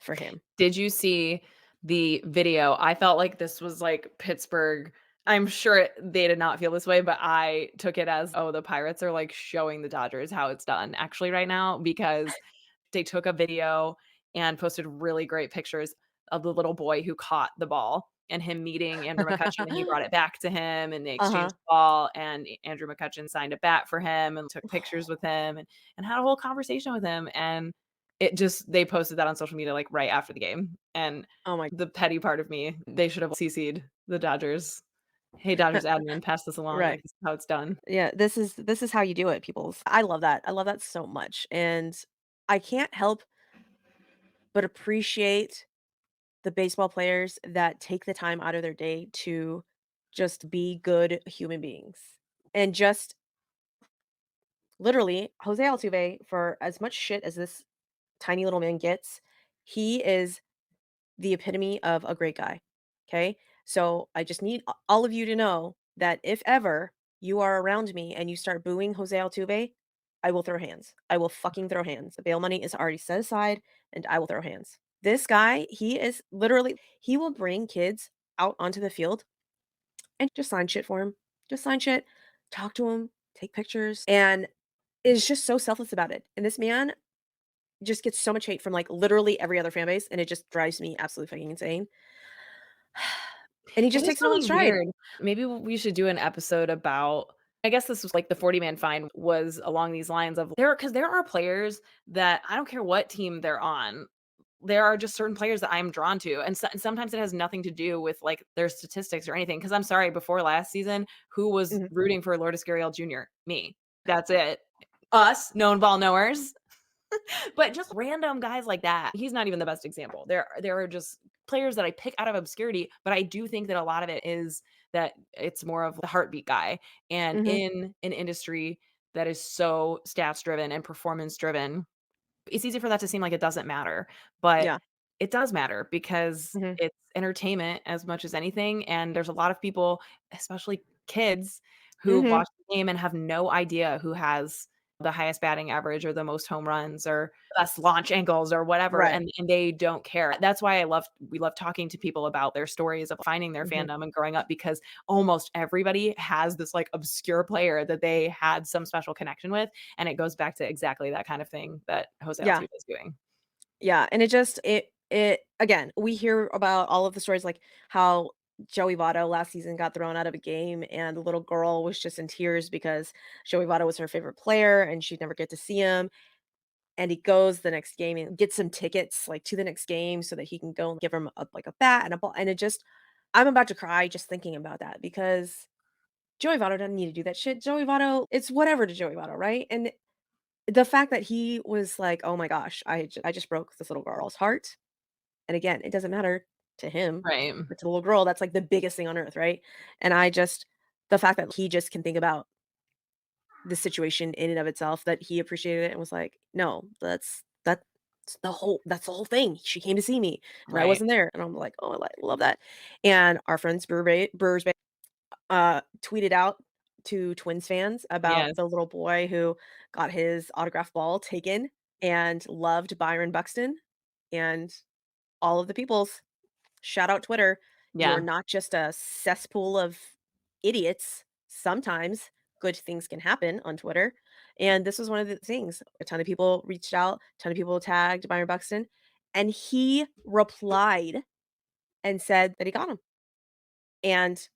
for him. Did you see the video? I felt like this was, like, Pittsburgh. I'm sure they did not feel this way, but I took it as, "Oh, the Pirates are, like, showing the Dodgers how it's done actually right now," because they took a video and posted really great pictures of the little boy who caught the ball and him meeting Andrew McCutcheon, and he brought it back to him, and they exchanged Uh-huh. the ball, and Andrew McCutcheon signed a bat for him and took pictures with him and had a whole conversation with him, and it just they posted that on social media, like, right after the game, and Oh my the petty part of me, they should have CC'd the Dodgers. "Hey, Dodgers admin, pass this along, like, Right. this is how it's done." Yeah, this is how you do it, peoples. I love that. I love that so much, and I can't help but appreciate the baseball players that take the time out of their day to just be good human beings. And just literally, Jose Altuve, for as much shit as this tiny little man gets, he is the epitome of a great guy. Okay. So I just need all of you to know that if ever you are around me and you start booing Jose Altuve, I will throw hands. I will fucking throw hands. The bail money is already set aside and I will throw hands. This guy, he is literally, he will bring kids out onto the field and just sign shit for him. Just sign shit, talk to him, take pictures, and is just so selfless about it. And this man just gets so much hate from like literally every other fan base, and it just drives me absolutely fucking insane. And he It just is takes it all in really stride. weird. Maybe we should do an episode about I guess this was like the 40-man fine was along these lines of because there are players that I don't care what team they're on. There are just certain players that I'm drawn to, and sometimes it has nothing to do with, like, their statistics or anything. Because 'cause I'm sorry, before last season, who was Mhm. rooting for Lourdes Gurriel Jr.? Me. That's it. Us, known ball knowers. But just random guys like that. He's not even the best example. There are just players that I pick out of obscurity, but I do think that a lot of it is that it's more of the heartbeat guy. And Mhm. in an industry that is so stats driven and performance driven, it's easy for that to seem like it doesn't matter, but Yeah. it does matter because Mhm. it's entertainment as much as anything, and there's a lot of people, especially kids, who Mhm. watch the game and have no idea who has the highest batting average or the most home runs or best launch angles or whatever, Right. and they don't care. That's why we love talking to people about their stories of finding their Mhm. fandom and growing up because almost everybody has this, like, obscure player that they had some special connection with, and it goes back to exactly that kind of thing that Jose Yeah. Altuve is doing. Yeah, and it again, we hear about all of the stories, like, how Joey Votto last season got thrown out of a game, and the little girl was just in tears because Joey Votto was her favorite player, and she'd never get to see him, and he goes the next game and gets some tickets, like, to the next game so that he can go and give him like, a bat and a ball, and it just I'm about to cry just thinking about that because Joey Votto doesn't need to do that shit. Joey Votto, it's whatever to Joey Votto, right? And the fact that he was like, "Oh my gosh, I just broke this little girl's heart." And again, it doesn't matter to him, Right, but to the little girl, that's like the biggest thing on earth, right? And the fact that he just can think about the situation in and of itself, that he appreciated it and was like, "No, that's the whole thing. She came to see me and I right. wasn't there." And I'm like, "Oh, love that." And our friends Brewers tweeted out to Twins fans about Yes, the little boy who got his autographed ball taken and loved Byron Buxton, and all of the peoples, shout out Twitter. You're yeah. not just a cesspool of idiots. Sometimes good things can happen on Twitter, and this was one of the things. A ton of people reached out, a ton of people tagged Byron Buxton, and he replied and said that he got him, and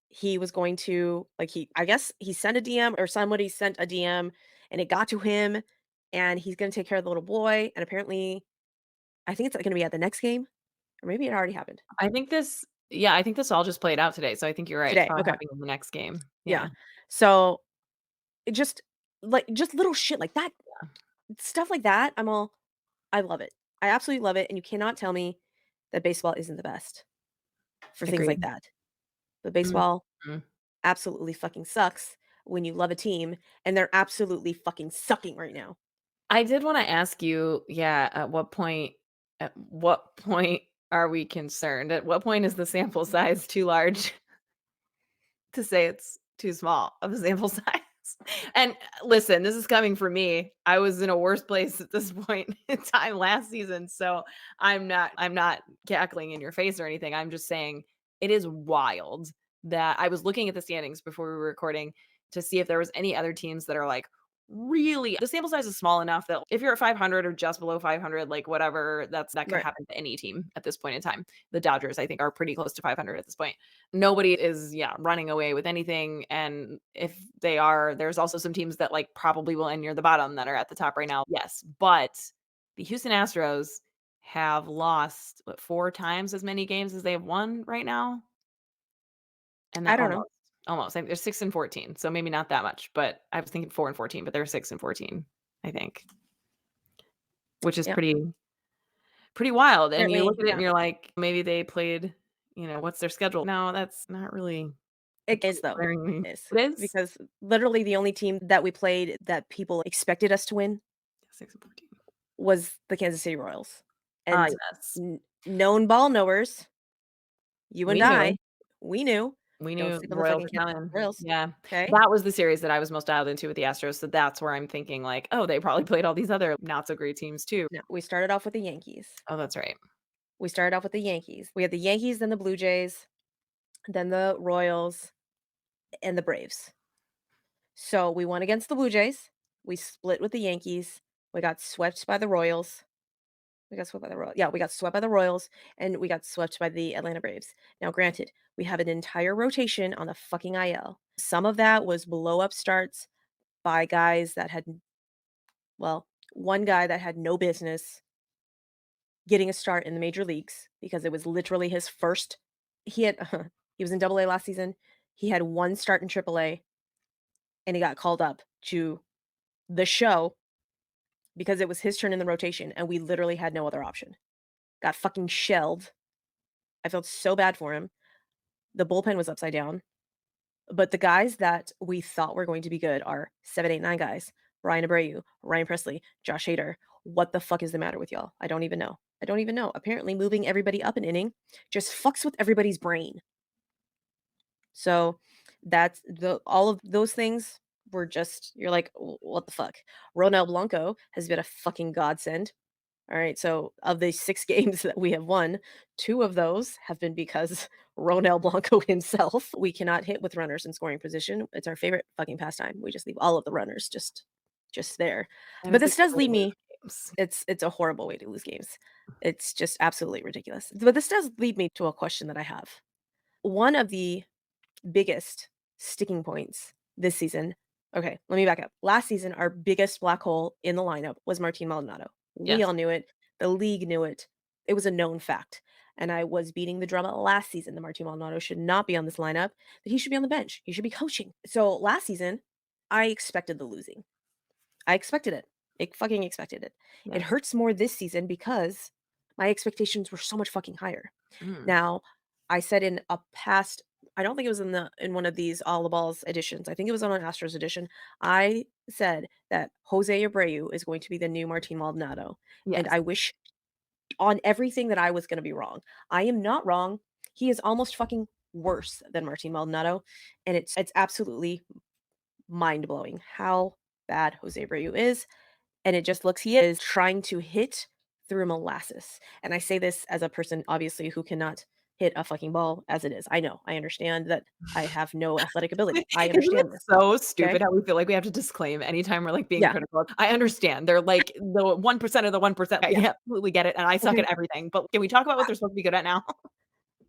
he was going to like, he I guess he sent a DM or somebody sent a DM and it got to him, and he's gonna take care of the little boy, and apparently I think it's gonna be at the next game, or maybe it already happened. I think this all just played out today, so I think you're right. It's Today, probably okay, happening in the next game. yeah. Yeah, So, it just just little shit like that, stuff like that, I love it. I absolutely love it, and you cannot tell me that baseball isn't the best for things like agreed. that. But baseball Mhm. absolutely fucking sucks when you love a team, and they're absolutely fucking sucking right now. I did wanna ask you, yeah, at what point are we concerned? At what point is the sample size too large to say it's too small of a sample size? And listen, this is coming from me. I was in a worse place at this point in time last season, so I'm not cackling in your face or anything. I'm just saying it is wild that I was looking at the standings before we were recording to see if there was any other teams that are like really the sample size is small enough that if you're at 500 or just below 500, like whatever, that could Right. happen to any team at this point in time. The Dodgers, I think, are pretty close to 500 at this point. Nobody is, yeah, running away with anything, and if they are, there's also some teams that, like, probably will end near the bottom that are at the top right now, yes, but the Houston Astros have lost, what, 4 times as many games as they have won right now? And I that don't know. almost, like, they're 6 and 14, so maybe not that much, but I was thinking 4 and 14, but they're 6 and 14, I think, which is Yeah. pretty wild, and you look Apparently, at it and yeah. you're like, maybe they played, what's their schedule? No, that's not really It is though. inspiring me. It is. It is? Because literally the only team that we played that people expected us to win 6 and 14. was the Kansas City Royals. Ah, And yes. known ball knowers, you and We knew. I, we knew, We don't knew sleep the on the Royals fucking were Kansas coming. Royals, Yeah. 'kay? That was the series that I was most dialed into with the Astros, so that's where I'm thinking like, "Oh, they probably played all these other not so great teams too." No, we started off with the Yankees. Oh, that's right. We started off with the Yankees. We had the Yankees, then the Blue Jays, then the Royals, and the Braves. So, we won against the Blue Jays, we split with the Yankees, we got swept by the Royals. We got swept by the Royals. Yeah, we got swept by the Royals, and we got swept by the Atlanta Braves. Now, granted, we have an entire rotation on the fucking IL. Some of that was blow up starts by guys that had, well, one guy that had no business getting a start in the major leagues because it was literally his first. He had he was in Double A last season. He had one start in Triple A, and he got called up to the show because it was his turn in the rotation, and we literally had no other option. Got fucking shelled. I felt so bad for him. The bullpen was upside down, but the guys that we thought were going to be good are 7, 8, 9 guys. Ryan Abreu, Ryan Presley, Josh Hader. What the fuck is the matter with y'all? I don't even know. I don't even know. Apparently moving everybody up an inning just fucks with everybody's brain. So that's the all of those things were just you're like, What the fuck?" Ronel Blanco has been a fucking godsend. All right, so of the 6 games that we have won, 2 of those have been because Ronel Blanco himself. We cannot hit with runners in scoring position. It's our favorite fucking pastime. We just leave all of the runners just there. And But it's a this good does way to lead lose me games. it's a horrible way to lose games. It's just absolutely ridiculous. But this does lead me to a question that I have. One of the biggest sticking points this season. Okay, let me back up. Last season, our biggest black hole in the lineup was Martin Maldonado. We Yes. all knew it. The league knew it. It was a known fact. And I was beating the drum last season that Martin Maldonado should not be on this lineup, that he should be on the bench. He should be coaching. So last season, I expected the losing. I expected it. I fucking expected it. It Yes. hurts more this season because my expectations were so much fucking higher. Mm. Now, I said in a past I don't think it was in one of these All the Balls editions. I think it was on an Astros edition. I said that Jose Abreu is going to be the new Martin Maldonado, and Yes. I wish on everything that I was gonna be wrong. I am not wrong. He is almost fucking worse than Martin Maldonado, and it's absolutely mind-blowing how bad Jose Abreu is. And it just looks he is trying to hit through molasses. And I say this as a person, obviously, who cannot hit a fucking ball as it is. I know. I understand that I have no athletic ability. I Isn't it understand this. so Okay. stupid how we feel like we have to disclaim anytime we're, like, being Yeah. critical? I understand. They're, like, the 1% of the 1%. I Yeah. absolutely get it, and I suck Okay. at everything, but can we talk about what they're supposed to be good at now?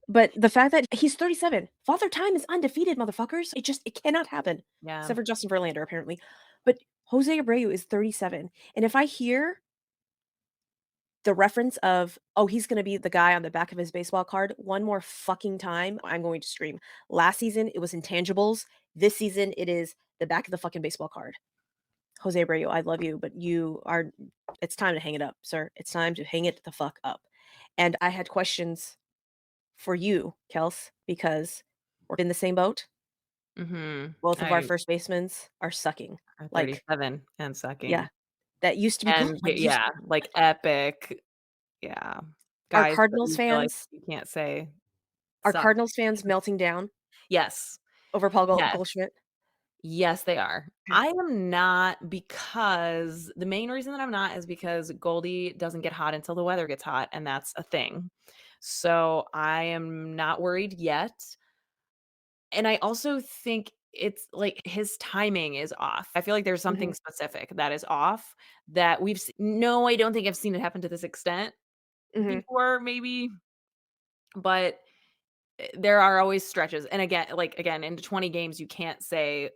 But the fact that he's 37, Father Time is undefeated, motherfuckers. It cannot happen. Yeah. Except for Justin Verlander, apparently. But Jose Abreu is 37. And if I hear the reference of, "Oh, he's gonna be the guy on the back of his baseball card," one more fucking time, I'm going to scream. Last season, it was intangibles. This season, it is the back of the fucking baseball card. Jose Abreu, I love you, but you are it's time to hang it up, sir. It's time to hang it the fuck up. And I had questions for you, Kels, because we're in the same boat. Mhm. Both of our I first basemans are sucking. are Like, 37 and yeah, sucking. that used to be good. And Like, yeah, like, epic. Yeah. Are guys that Cardinals you feel like fans you can't say are suck. Cardinals fans melting down Yes. over Paul Yes. Goldschmidt? Yes, they are. Okay. I am not because the main reason that I'm not is because Goldie doesn't get hot until the weather gets hot, and that's a thing. So, I am not worried yet, and I also think it's, like, his timing is off. I feel like there's Mhm, something specific that is off that we've s no, I don't think I've seen it happen to this extent mhm. before, maybe, but there are always stretches, and again, like, again, into 20 games, you can't say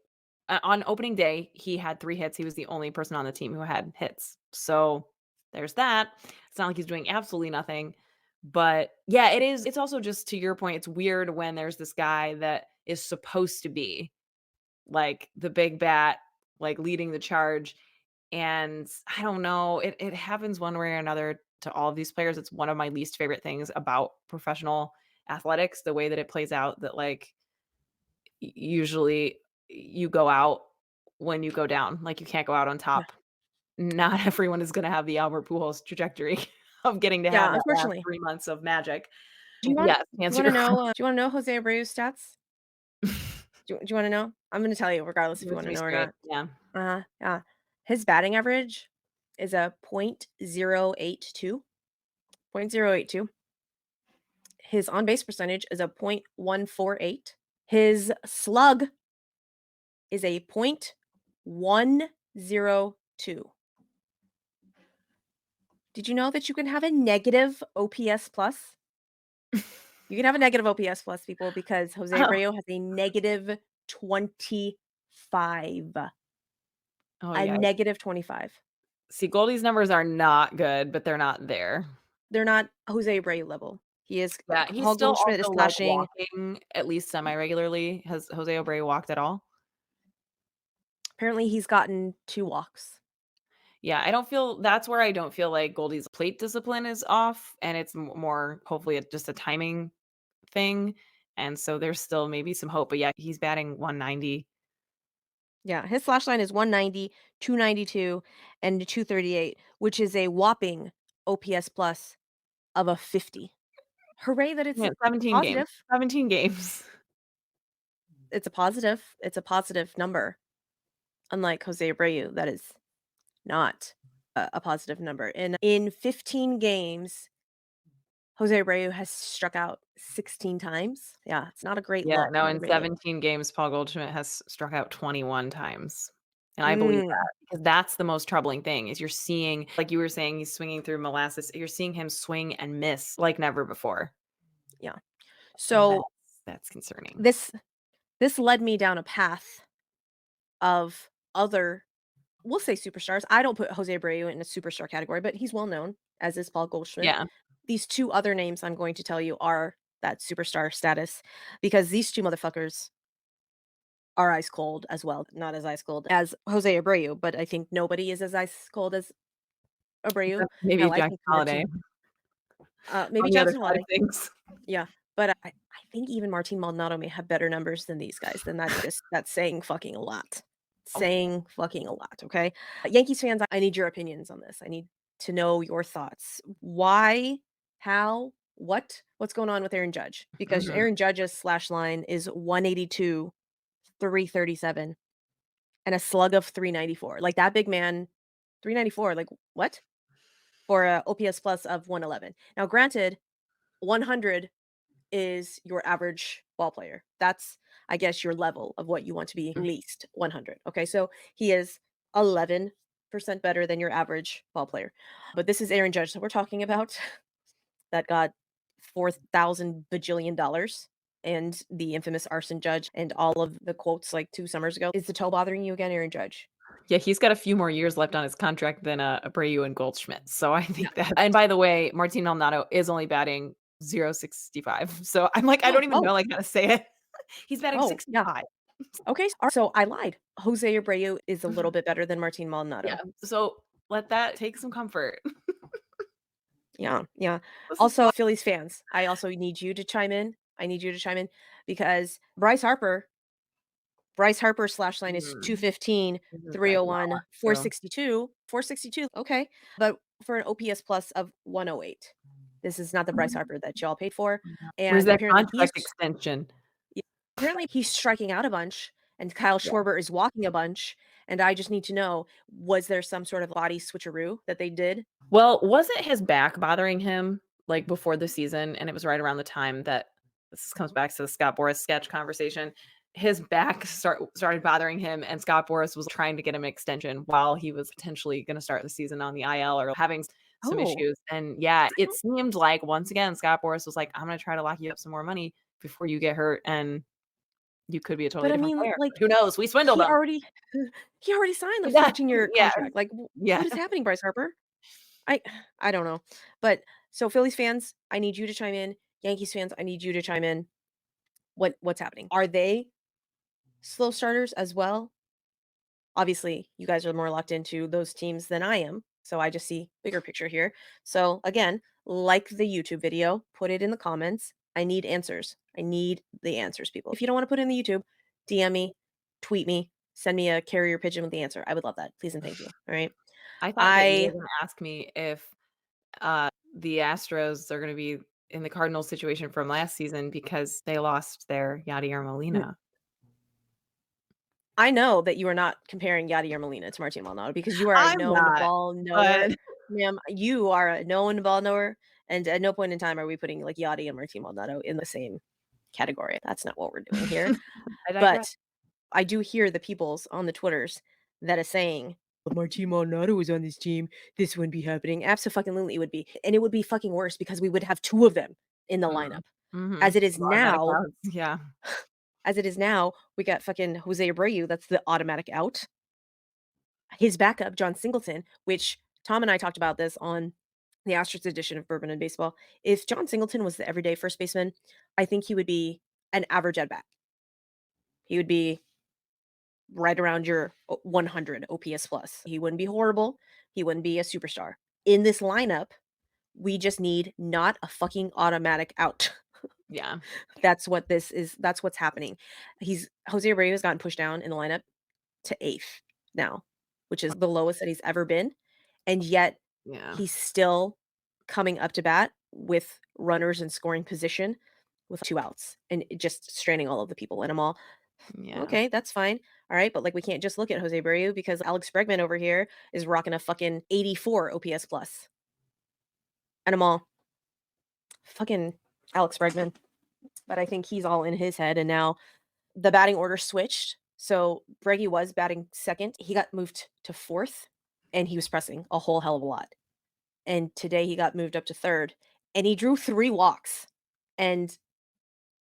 on opening day, he had 3 hits, he was the only person on the team who had hits, so there's that. It's not like he's doing absolutely nothing, but yeah, it's also just to your point, it's weird when there's this guy that is supposed to be, like, the big bat, like, leading the charge, and I don't know, it happens one way or another to all of these players. It's one of my least favorite things about professional athletics, the way that it plays out that, like, usually you go out when you go down, like, you can't go out on Yeah. top. Not everyone is gonna have the Albert Pujols trajectory of getting to have Yeah, that last unfortunately. 3 months of magic. Do Yes, to you answer wanna your know, question. do you wanna know Jose Abreu's stats? Do you wanna know? I'm gonna tell you regardless if Give you it to wanna me know or straight. not. Yeah. Uh-huh, yeah. His batting average is a .082. .082. His on-base percentage is a .148. His slug is a .102. Did you know that you can have a negative OPS plus? You can have a negative OPS plus, people, because Jose Oh. Abreu has a negative 25. Oh, A yeah. negative 25. See, Goldie's numbers are not good, but they're not there. They're not Jose Abreu level. He is Yeah, he's Paul still Goldschmidt is also, like, slashing. walking at least semi-regularly. Has Jose Abreu walked at all? Apparently, he's gotten 2 walks. Yeah, I don't feel that's where I don't feel like Goldie's plate discipline is off, and it's more hopefully it's just a timing thing, and so there's still maybe some hope, but yeah, he's batting 190. Yeah, his slash line is 190, 292, and 238, which is a whopping OPS plus of a 50. Hooray that it's Yeah, 17 games. positive. 17 games. It's a positive. It's a positive number, unlike Jose Abreu, that is not a positive number. In 15 games, Jose Abreu has struck out 16 times. Yeah, it's not a great Yeah, look, no, let me in bring you. 17 games, Paul Goldschmidt has struck out 21 times, and I believe Mm, that because that's the most troubling thing is you're seeing like you were saying, he's swinging through molasses, you're seeing him swing and miss like never before, yeah. and So that's concerning. this this led me down a path of other, we'll say superstars. I don't put Jose Abreu in a superstar category, but he's well known, as is Paul Goldschmidt. Yeah. These 2 other names I'm going to tell you are that superstar status because these 2 motherfuckers are ice cold as well. Not as ice cold as Jose Abreu, but I think nobody is as ice cold as Abreu. Except maybe Hell, I Jackson think Holiday Martin, maybe on the other Jackson side of Holiday. things. Yeah, but I think even Martin Maldonado may have better numbers than these guys, then that's saying fucking a lot. Oh, Saying fucking a lot, okay? Yankees fans, I need your opinions on this. I need to know your thoughts. Why? How? What's going on with Aaron Judge? Because mhm. Aaron Judge's slash line is 182, 337, and a slug of 394. Like that big man, 394, like what? For a OPS plus of 111. Now, granted, 100 is your average ball player. That's, I guess, your level of what you want to be at least 100. Okay, so he is 11% better than your average ball player. But this is Aaron Judge that we're talking about that got 4,000 bajillion dollars and the infamous arson judge and all of the quotes like 2 summers ago. Is the toe bothering you again, Aaron Judge? Yeah, he's got a few more years left on his contract than, Abreu and Goldschmidt, so I Yeah. think that and by the way, Martin Maldonado is only batting .065, so I'm like, I don't even Oh, know, like, how to say it. He's batting oh, yeah. 65. Okay. So I lied. Jose Abreu is a little bit better than Martin Maldonado. Yeah, so let that take some comfort. Yeah, yeah. This is Also, Phillies fans, I also need you to chime in. I need you to chime in because Bryce Harper's slash line is mm, 215, this is like, wow, 301, true. 462, 462. Okay. But for an OPS plus of 108. This is not the Bryce Harper that y'all paid for, Yeah. Where's and that apparently contract extension? yeah, apparently he's striking out a bunch, and Kyle Yeah. Schwarber is walking a bunch, and I just need to know, was there some sort of body switcheroo that they did? Well, wasn't his back bothering him, like, before the season? And it was right around the time that this comes back to the Scott Boras sketch conversation. His back started bothering him, and Scott Boras was trying to get him an extension while he was potentially gonna start the season on the IL or having some Oh, issues. And, yeah, I it don't seemed like, once again, Scott Boras was like, "I'm gonna try to lock you up some more money before you get hurt, and you could be a but totally I different mean, player. like, But who knows? We swindled he him." already he already signed the Yeah, 14-year yeah, contract, like, yeah. what is happening, Bryce Harper? I I don't know, but so Phillies fans, I need you to chime in. Yankees fans, I need you to chime in. What's happening? Are they slow starters as well? Obviously, you guys are more locked into those teams than I am, so I just see bigger picture here. So again, like the YouTube video, put it in the comments. I need answers. I need the answers, people. If you don't want to put it in the YouTube, DM me, tweet me, send me a carrier pigeon with the answer. I would love that. Please and thank you. All right. I thought that you were I gonna ask me if, the Astros are gonna be in the Cardinals situation from last season because they lost their Yadier n- Molina. I know that you are not comparing Yadier Molina to Martin Maldonado because you are a I'm known not, ball but knower. Ma'am, you are a known ball knower. And at no point in time are we putting like Yadi and Martin Maldonado in the same category. That's not what we're doing here. I digress. But I do hear the peoples on the Twitters that is saying, "If Martin Maldonado was on this team, this wouldn't be happening." Absolutely, it would be, and it would be fucking worse because we would have two of them in the Mm, lineup. mhm. As it is Automatic now, outs, yeah. we got fucking Jose Abreu. That's the automatic out. His backup, John Singleton, which Tom and I talked about this on the Astros edition of Bourbon and Baseball. If John Singleton was the everyday first baseman, I think he would be an average at bat. He would be right around your 100 OPS plus. He wouldn't be horrible. He wouldn't be a superstar. In this lineup, we just need not a fucking automatic out. Yeah, That's what this is. That's what's happening. Jose Abreu has gotten pushed down in the lineup to eighth now, which is the lowest that he's ever been. And yet yeah, he's still coming up to bat with runners in scoring position with two outs and just straining all of the people. And I'm all, yeah, okay, that's fine. All right. But like, we can't just look at Jose Abreu because Alex Bregman over here is rocking a fucking 84 OPS plus. And I'm all, fucking Alex Bregman. But I think he's all in his head. And now the batting order switched. So Breggy was batting second. He got moved to fourth and he was pressing a whole hell of a lot. And today he got moved up to third and he drew 3 walks. And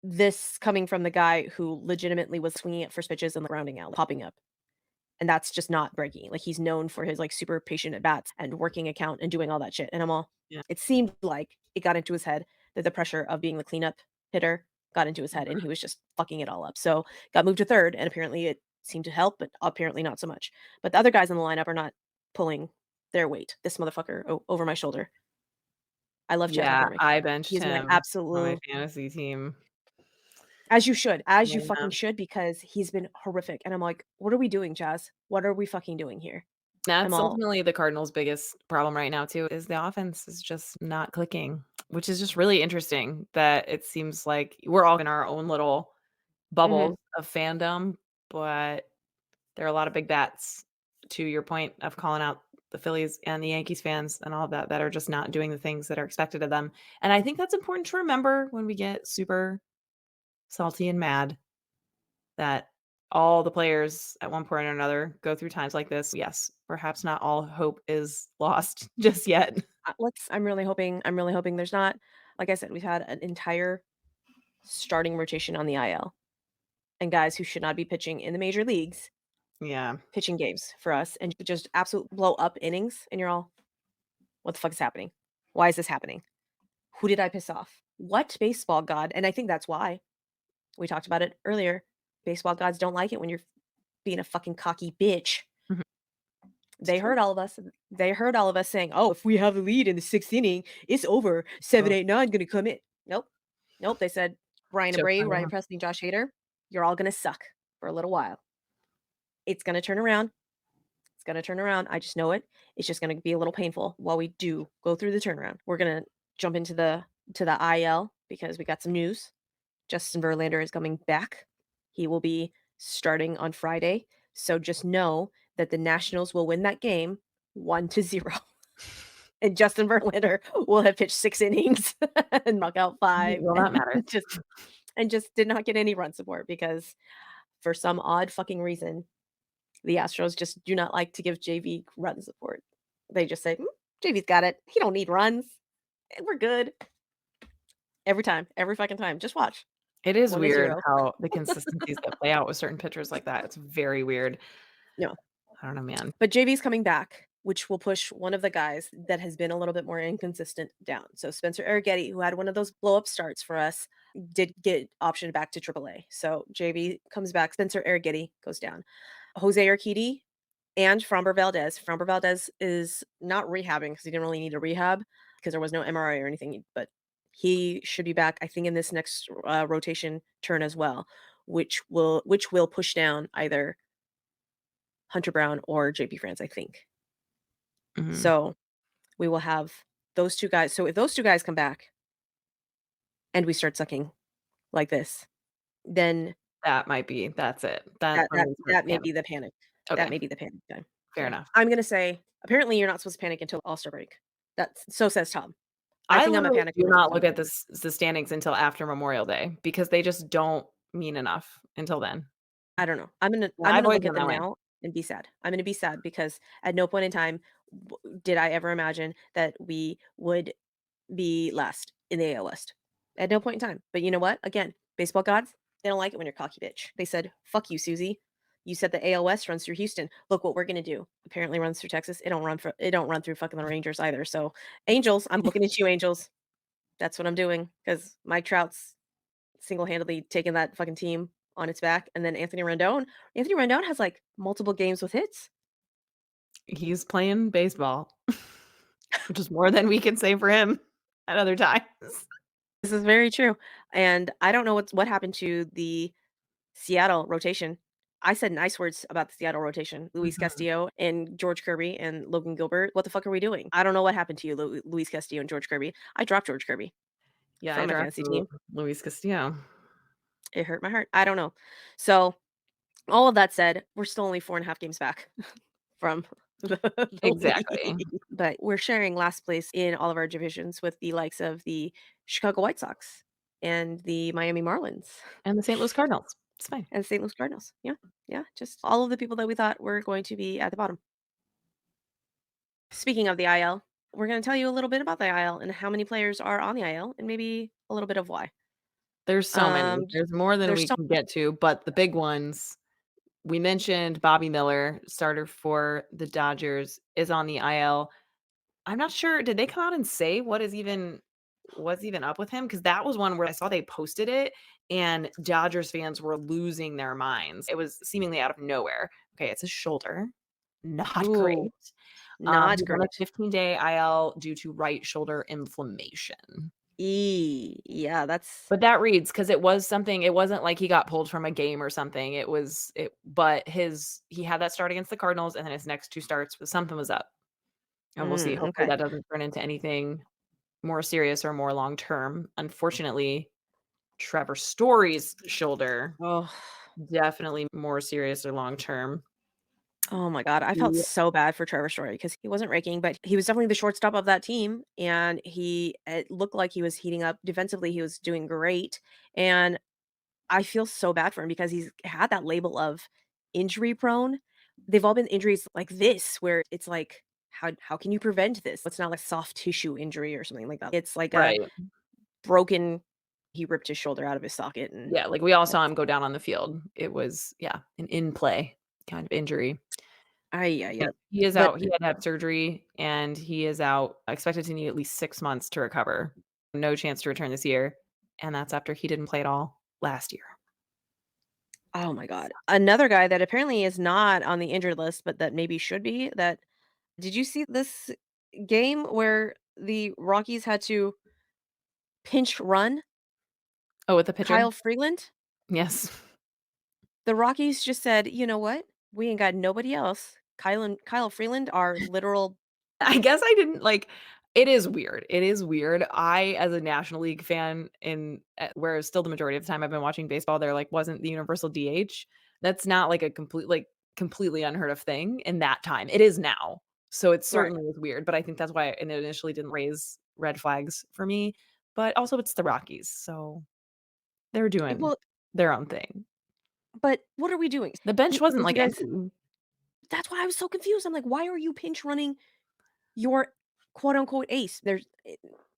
this coming from the guy who legitimately was swinging at first pitches and rounding out, popping up. And that's just not Breggy. Like, he's known for his, like, super patient at bats and working account and doing all that shit, and I'm all yeah. it seemed like it got into his head that the pressure of being the cleanup hitter got into his head, and Mhm. he was just fucking it all up. So, got moved to 3rd, and apparently it seemed to help, but apparently not so much. But the other guys in the lineup are not pulling their weight. This motherfucker over my shoulder. I love Chad Yeah, McCormick. I He benched is my him on my absolute fantasy team. as you Yeah. fucking should, because he's been horrific, and I'm like, "What are we doing, Jazz? What are we fucking doing here?" I'm That's all ultimately the Cardinals' biggest problem right now too, is the offense is just not clicking, which is just really interesting that it seems like we're all in our own little mhm. bubbles of fandom, but there are a lot of big bats, to your point of calling out the Phillies and the Yankees fans and all of that, that are just not doing the things that are expected of them, and I think that's important to remember when we get super salty and mad that all the players at one point or another go through times like this. Yes, perhaps not all hope is lost just yet. Let's I'm really hoping there's not like I said, we've had an entire starting rotation on the IL, and guys who should not be pitching in the major leagues, Yeah. pitching games for us and just absolute blow up innings, and you're all, "What the fuck is happening? Why is this happening? Who did I piss off? What baseball god?" And I think that's why. We talked about it earlier. Baseball gods don't like it when you're being a fucking cocky bitch. Mhm. It's They true. heard all of us. They heard all of us saying, "Oh, if we have the lead in the 6th inning, it's over. 7, Ugh, 8, 9 gonna come in." Nope. Nope. They said, "Brian choke Abreu, on Ryan them. Presley, Josh Hader, you're all gonna suck for a little while. It's gonna turn around. It's gonna turn around. I just know it. It's just gonna be a little painful while we do go through the turnaround. We're gonna jump into the IL because we got some news. Justin Verlander is coming back. He will be starting on Friday. So just know that the Nationals will win that game 1-0. And Justin Verlander will have pitched 6 innings and knock out It 5 will not matter. and just did not get any run support because for some odd fucking reason, the Astros just do not like to give JV run support. They just say, JV's got it. He don't need runs. We're good." Every time, every fucking time. Just watch. It is 1 to weird 0. how the consistencies that play out with certain pitchers like that. It's very weird. No. I don't know, man. But JV's coming back, which will push one of the guys that has been a little bit more inconsistent down. So Spencer Arrighetti, who had one of those blow up starts for us, did get optioned back to AAA. So JV comes back. Spencer Arrighetti goes down. Jose Urquidy and Framber Valdez. Framber Valdez is not rehabbing because he didn't really need a rehab because there was no MRI or anything, but he should be back, I think, in this next rotation turn as well, which will push down either Hunter Brown or JP France, I think. Mhm. So we will have those 2 guys. So if those 2 guys come back and we start sucking like this, then That's it. That's that when that we start that to may panic. be the panic. That Okay, may be the panic time. fair Yeah. enough. I'm gonna say, apparently you're not supposed to panic until All-Star break. That's so says Tom. I I think I'm a literally panic do until not look December. at the standings until after Memorial Day because they just don't mean enough until then. I don't know. I'm gonna And I'm I've gonna always look at been them that way. now and be sad. I'm gonna be sad because at no point in time did I ever imagine that we would be last in the AL West. At no point in time. But you know what? Again, baseball gods, they don't like it when you're cocky bitch. They said, "Fuck you, Susie. You said the AL West runs through Houston. Look what we're gonna do." Apparently runs through Texas. It don't run through fucking the Rangers either. So Angels, I'm looking at you, Angels. That's what I'm doing because Mike Trout's single-handedly taking that fucking team on its back. And then Anthony Rendon has like multiple games with hits. He's playing baseball, which is more than we can say for him at other times. This is very true. And I don't know what happened to the Seattle rotation. I said nice words about the Seattle rotation. Luis Mhm. Castillo and George Kirby and Logan Gilbert. What the fuck are we doing? I don't know what happened to you, Luis Castillo and George Kirby. I dropped George Kirby Yeah, I from my fantasy drafted team. Luis Castillo. It hurt my heart. I don't know. So, all of that said, we're still only 4.5 games back from the Exactly. lead. But we're sharing last place in all of our divisions with the likes of the Chicago White Sox and the Miami Marlins And the St. Louis Cardinals. It's fine. and St. Louis Cardinals. Yeah. Yeah. Just all of the people that we thought were going to be at the bottom. Speaking of the IL, we're going to tell you a little bit about the IL and how many players are on the IL and maybe a little bit of why. There's so many. J- There's more than there's we so can get to, but the big ones, we mentioned Bobby Miller, starter for the Dodgers, is on the IL. I'm not sure, did they come out and say what's even up with him? Because that was one where I saw they posted it, and Dodgers fans were losing their minds. It was seemingly out of nowhere. Okay, it's his shoulder. Not ooh, great. not He's on a great. 15-day IL due to right shoulder inflammation. Yeah, that's But that reads because it wasn't like he got pulled from a game or something. But he had that start against the Cardinals, and then his next 2 starts, something was up. And we'll see. Hopefully, okay. that doesn't turn into anything more serious or more long term. Unfortunately, Trevor Story's shoulder, Oh, definitely more serious or long term. oh my God. I felt He so bad for Trevor Story because he wasn't raking, but he was definitely the shortstop of that team. And it looked like he was heating up defensively. He was doing great. And I feel so bad for him because he's had that label of injury prone. They've all been injuries like this, where it's like, how can you prevent this? It's not like soft tissue injury or something like that. It's like a Right. broken, he ripped his shoulder out of his socket and Yeah, like, we all saw that's him go down on the field. It was, yeah, an in play kind of injury. yeah, yeah. But he is But out. He had to have surgery, and he is out, expected to need at least 6 months to recover. No chance to return this year, and that's after he didn't play at all last year. oh my God. Another guy that apparently is not on the injured list, but that maybe should be, that did you see this game where the Rockies had to pinch run Oh, with the pitcher? Kyle Freeland? Yes. The Rockies just said, "You know what? We ain't got nobody else. Kyle Freeland are literal." I guess I didn't, like It is weird. It is weird. I, as a National League fan in where still the majority of the time I've been watching baseball, there, like, wasn't the universal DH. That's not, like, a completely unheard of thing in that time. It is now. So it Right. certainly is weird, but I think that's why it initially didn't raise red flags for me, but also it's the Rockies, so they're doing Well, their own thing. but what are we doing? The bench wasn't, Did you like, guys empty. That's why I was so confused. I'm like, "Why are you pinch running your quote unquote ace?"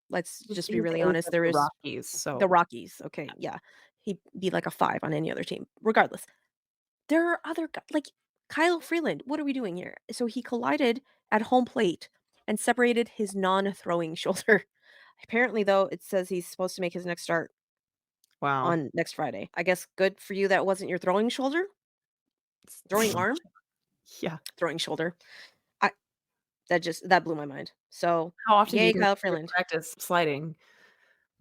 Let's Just just be he's really the ace honest, of there the is Rockies, the so Rockies, okay, yeah. He'd be like a 5 on any other team. Regardless, there are other like, Kyle Freeland, what are we doing here? So he collided at home plate and separated his non-throwing shoulder. Apparently, though, it says he's supposed to make his next start wow. on next Friday. I guess good for you that wasn't your throwing shoulder? Throwing arm? Yeah. Throwing shoulder. I that blew my mind. So, How often do you yay, think Kyle you Freeland. practice sliding?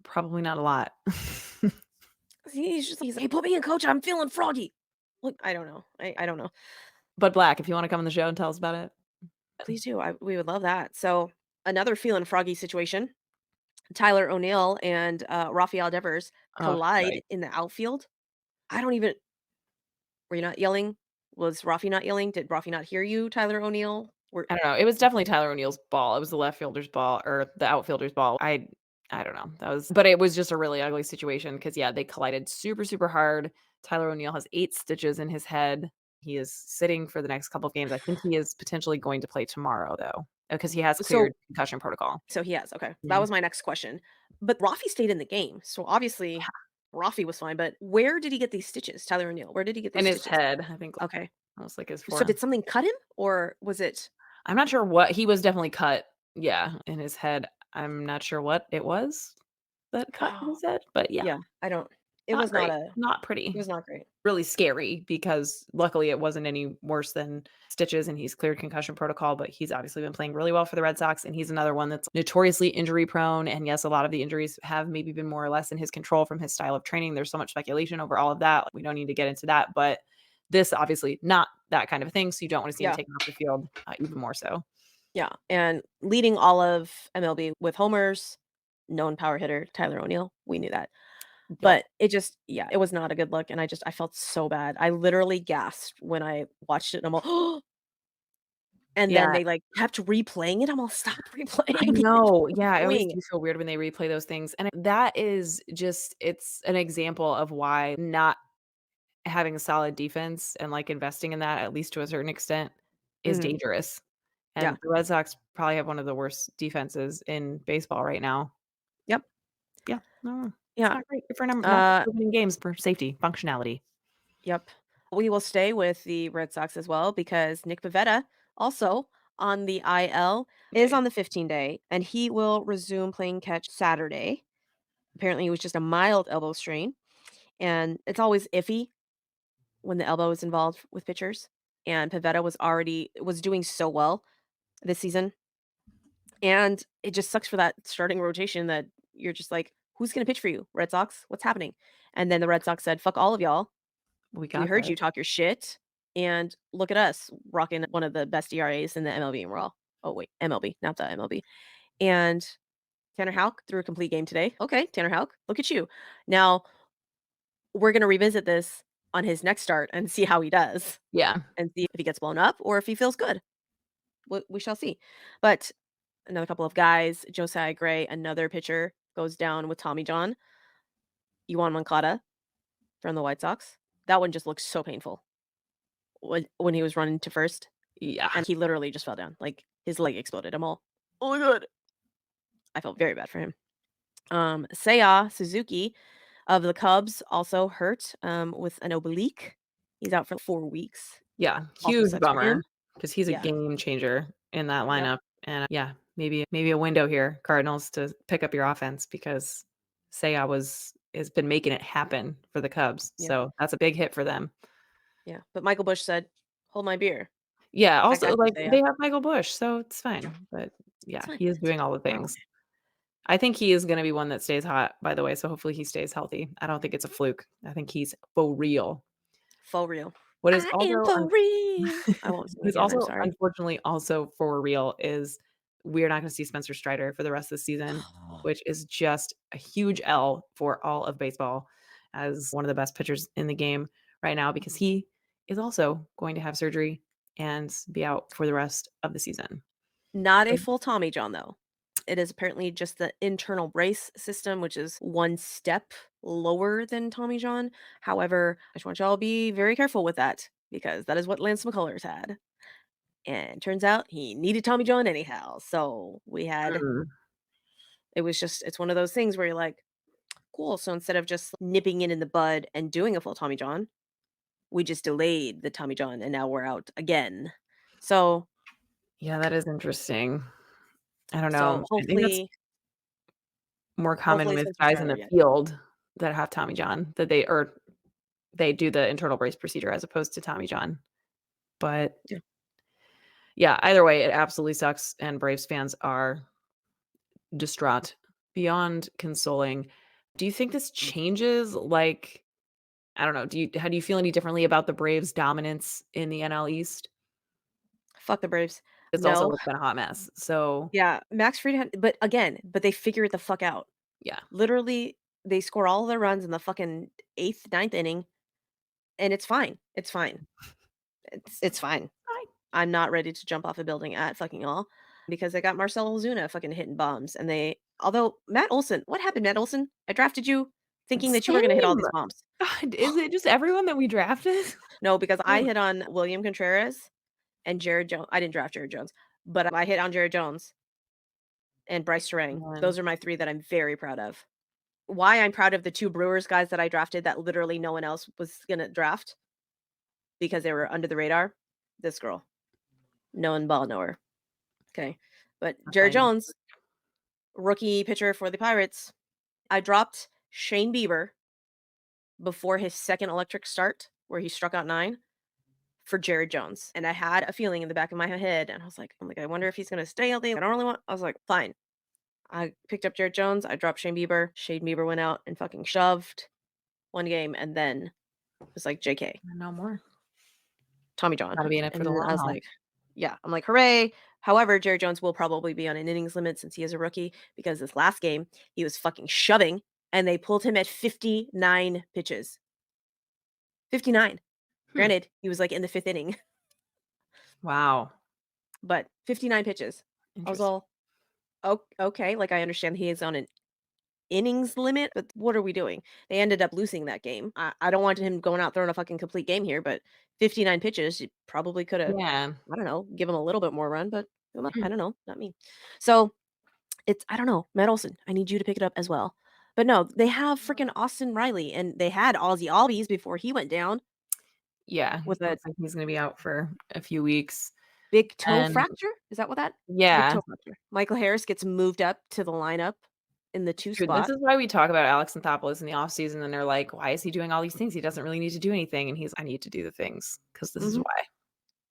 Probably not a lot. He's like, "Hey, put me in, coach, I'm feeling froggy." Look, I don't know. I don't know. But Black, if you wanna come on the show and tell us about it. Please do. We would love that. So, another feeling froggy situation. Tyler O'Neill and Rafael Devers Oh, collide right. in the outfield. I don't even. Were you not yelling? Was Rafi not yelling? Did Rafi not hear you, Tyler O'Neill? Were I don't know, it was definitely Tyler O'Neill's ball, it was the left fielder's ball or the outfielder's ball. I don't know, that was but it was just a really ugly situation because yeah, they collided super, super hard. Tyler O'Neill has 8 stitches in his head. He is sitting for the next couple of games. I think he is potentially going to play tomorrow, though, because he has cleared so concussion protocol. so he has. Okay, that Mhm. was my next question. But Rafi stayed in the game, so obviously Rafi was fine. But where did he get these stitches, Tyler O'Neill? Where did he get In these his stitches? head, I think, Okay, almost like his so forearm. did something cut him, or was it? I'm not sure what he was definitely cut, yeah, in his head. I'm not sure what it was that cut Oh, his head, but yeah, yeah, I don't. It not was not great, a. not It pretty. was not great. Really scary because luckily it wasn't any worse than stitches and he's cleared concussion protocol, but he's obviously been playing really well for the Red Sox and he's another one that's notoriously injury prone. And yes, a lot of the injuries have maybe been more or less in his control from his style of training. There's so much speculation over all of that. We don't need to get into that, but this obviously not that kind of a thing. So you don't want to see him Yeah, taken off the field even more so. yeah, and leading all of MLB with homers, known power hitter Tyler O'Neill. We knew that. Yup. But it just yeah, it was not a good look, and I felt so bad. I literally gasped when I watched it, and I'm all, and then Yeah, they, like, kept replaying it. I'm all, "Stop I replaying it. know. What Yeah, are I you always doing?" do feel weird when they replay those things. And that is just, it's an example of why not having a solid defense and, like, investing in that, at least to a certain extent, is Mhm. dangerous. Yeah. And the Red Sox probably have one of the worst defenses in baseball right now. Yep. Yeah, no, it's Yeah. not great for not good Uh, for winning games for safety, functionality. yep. We will stay with the Red Sox as well because Nick Pivetta, also on the IL, is Okay. on the 15-day, and he will resume playing catch Saturday. Apparently, it was just a mild elbow strain, and it's always iffy when the elbow is involved with pitchers, and Pivetta was doing so well this season, and it just sucks for that starting rotation that you're just like, "Who's gonna pitch for you, Red Sox? What's happening?" And then the Red Sox said, "Fuck all of y'all. We We got heard this. you talk your shit, and look at us rocking one of the best ERAs in the MLB." And we're all, "Oh, wait, MLB, not the MLB." And Tanner Houck threw a complete game today. Okay, Tanner Houck, look at you. Now, we're gonna revisit this on his next start and see how he does, Yeah. and see if he gets blown up or if he feels good. We shall see. But another couple of guys, Josiah Gray, another pitcher, goes down with Tommy John. Yoan Moncada from the White Sox. That one just looks so painful when he was running to first, Yeah. and he literally just fell down. Like his leg exploded. I'm all, oh my god. I felt very bad for him. Seiya Suzuki of the Cubs also hurt with an oblique. He's out for 4 weeks. Yeah, Also huge sucks for bummer him. because he's a Yeah. game changer in that Yep. lineup, and, yeah, maybe a window here, Cardinals, to pick up your offense because Seiya has been making it happen for the Cubs, Yeah. so that's a big hit for them. Yeah. But Michael Bush said, "Hold my beer." Yeah, I also, got you, like, Seiya. they have Michael Bush, so it's fine, but, It's yeah, fine. he is It's doing fine. all the We're all things. I think he is gonna be one that stays hot, by the way, so hopefully he stays healthy. I don't think it's a fluke. I think he's for real. for real. What is I am also for real. I won't sing what is again. I'm also sorry. unfortunately also for real is we're not gonna see Spencer Strider for the rest of the season, which is just a huge L for all of baseball as one of the best pitchers in the game right now because he is also going to have surgery and be out for the rest of the season. Not a full Tommy John, though. It is apparently just the internal brace system, which is one step lower than Tommy John. However, I just want y'all to be very careful with that because that is what Lance McCullers had. And turns out he needed Tommy John anyhow. So we had Mm. it was just it's one of those things where you're like, cool. So instead of just nipping it in the bud and doing a full Tommy John, we just delayed the Tommy John and now we're out again. So Yeah, that is interesting. I don't so know. I think that's hopefully more common hopefully with Spencer guys in Strider, the yeah. field that have Tommy John, that they do the internal brace procedure as opposed to Tommy John. But Yeah. yeah, either way, it absolutely sucks, and Braves fans are distraught beyond consoling. Do you think this changes, like, I don't know, how do you feel any differently about the Braves' dominance in the NL East? Fuck the Braves. It's also No. like been a hot mess. So, Yeah, Max Fried had but they figure it the fuck out. yeah. Literally, they score all of their runs in the fucking 8th, ninth inning, and it's fine. It's fine. It's fine. Fine. I'm not ready to jump off a building at fucking all because they got Marcell Ozuna fucking hitting bombs, and they although Matt Olson, what happened, Matt Olson? I drafted you thinking that you were gonna hit all Same. these bombs. God, is it just everyone that we drafted? No, because I Ugh, hit on William Contreras and Jared Jones. I didn't draft Jared Jones, but I hit on Jared Jones and Bryce Terang. man. Those are my 3 that I'm very proud of. Why I'm proud of the 2 Brewers guys that I drafted that literally no one else was gonna draft because they were under the radar. This girl, no one ball know her. Okay. But Jared I Jones, rookie pitcher for the Pirates. I dropped Shane Bieber before his second electric start where he struck out 9 for Jared Jones. And I had a feeling in the back of my head and I'm like, I wonder if he's gonna stay healthy. I don't really want I was like, fine. I picked up Jared Jones, I dropped Shane Bieber. Shane Bieber went out and fucking shoved one game and then it was like JK. no more. Tommy John. Gotta be in it for the And I long was haul. like, yeah, I'm like, hooray. However, Jerry Jones will probably be on an innings limit since he is a rookie because this last game he was fucking shoving and they pulled him at 59 pitches. 59. Hmm. Granted, he was like in the 5th inning, Wow. but 59 pitches. I was Interesting. all, oh, okay. Like, I understand he is on an innings limit, but what are we doing? They ended up losing that game. I don't want him going out throwing a fucking complete game here, but 59 pitches, you probably could have Yeah. I don't know, give him a little bit more run, but Hmm. I don't know, not me. So, it's I don't know, Matt Olson, I need you to pick it up as well. But no, they have freaking Austin Riley, and they had Ozzy Albies before he went down Yeah, with a looks like he's gonna be out for a few weeks, big toe and fracture? Is that what that big yeah. toe fracture. Michael Harris gets moved up to the lineup in the 2 True, this spot. is why we talk about Alex Anthopoulos in the offseason, and they're like, "Why is he doing all these things? He doesn't really need to do anything," and he's, "I need to do the things because this is Mhm. why."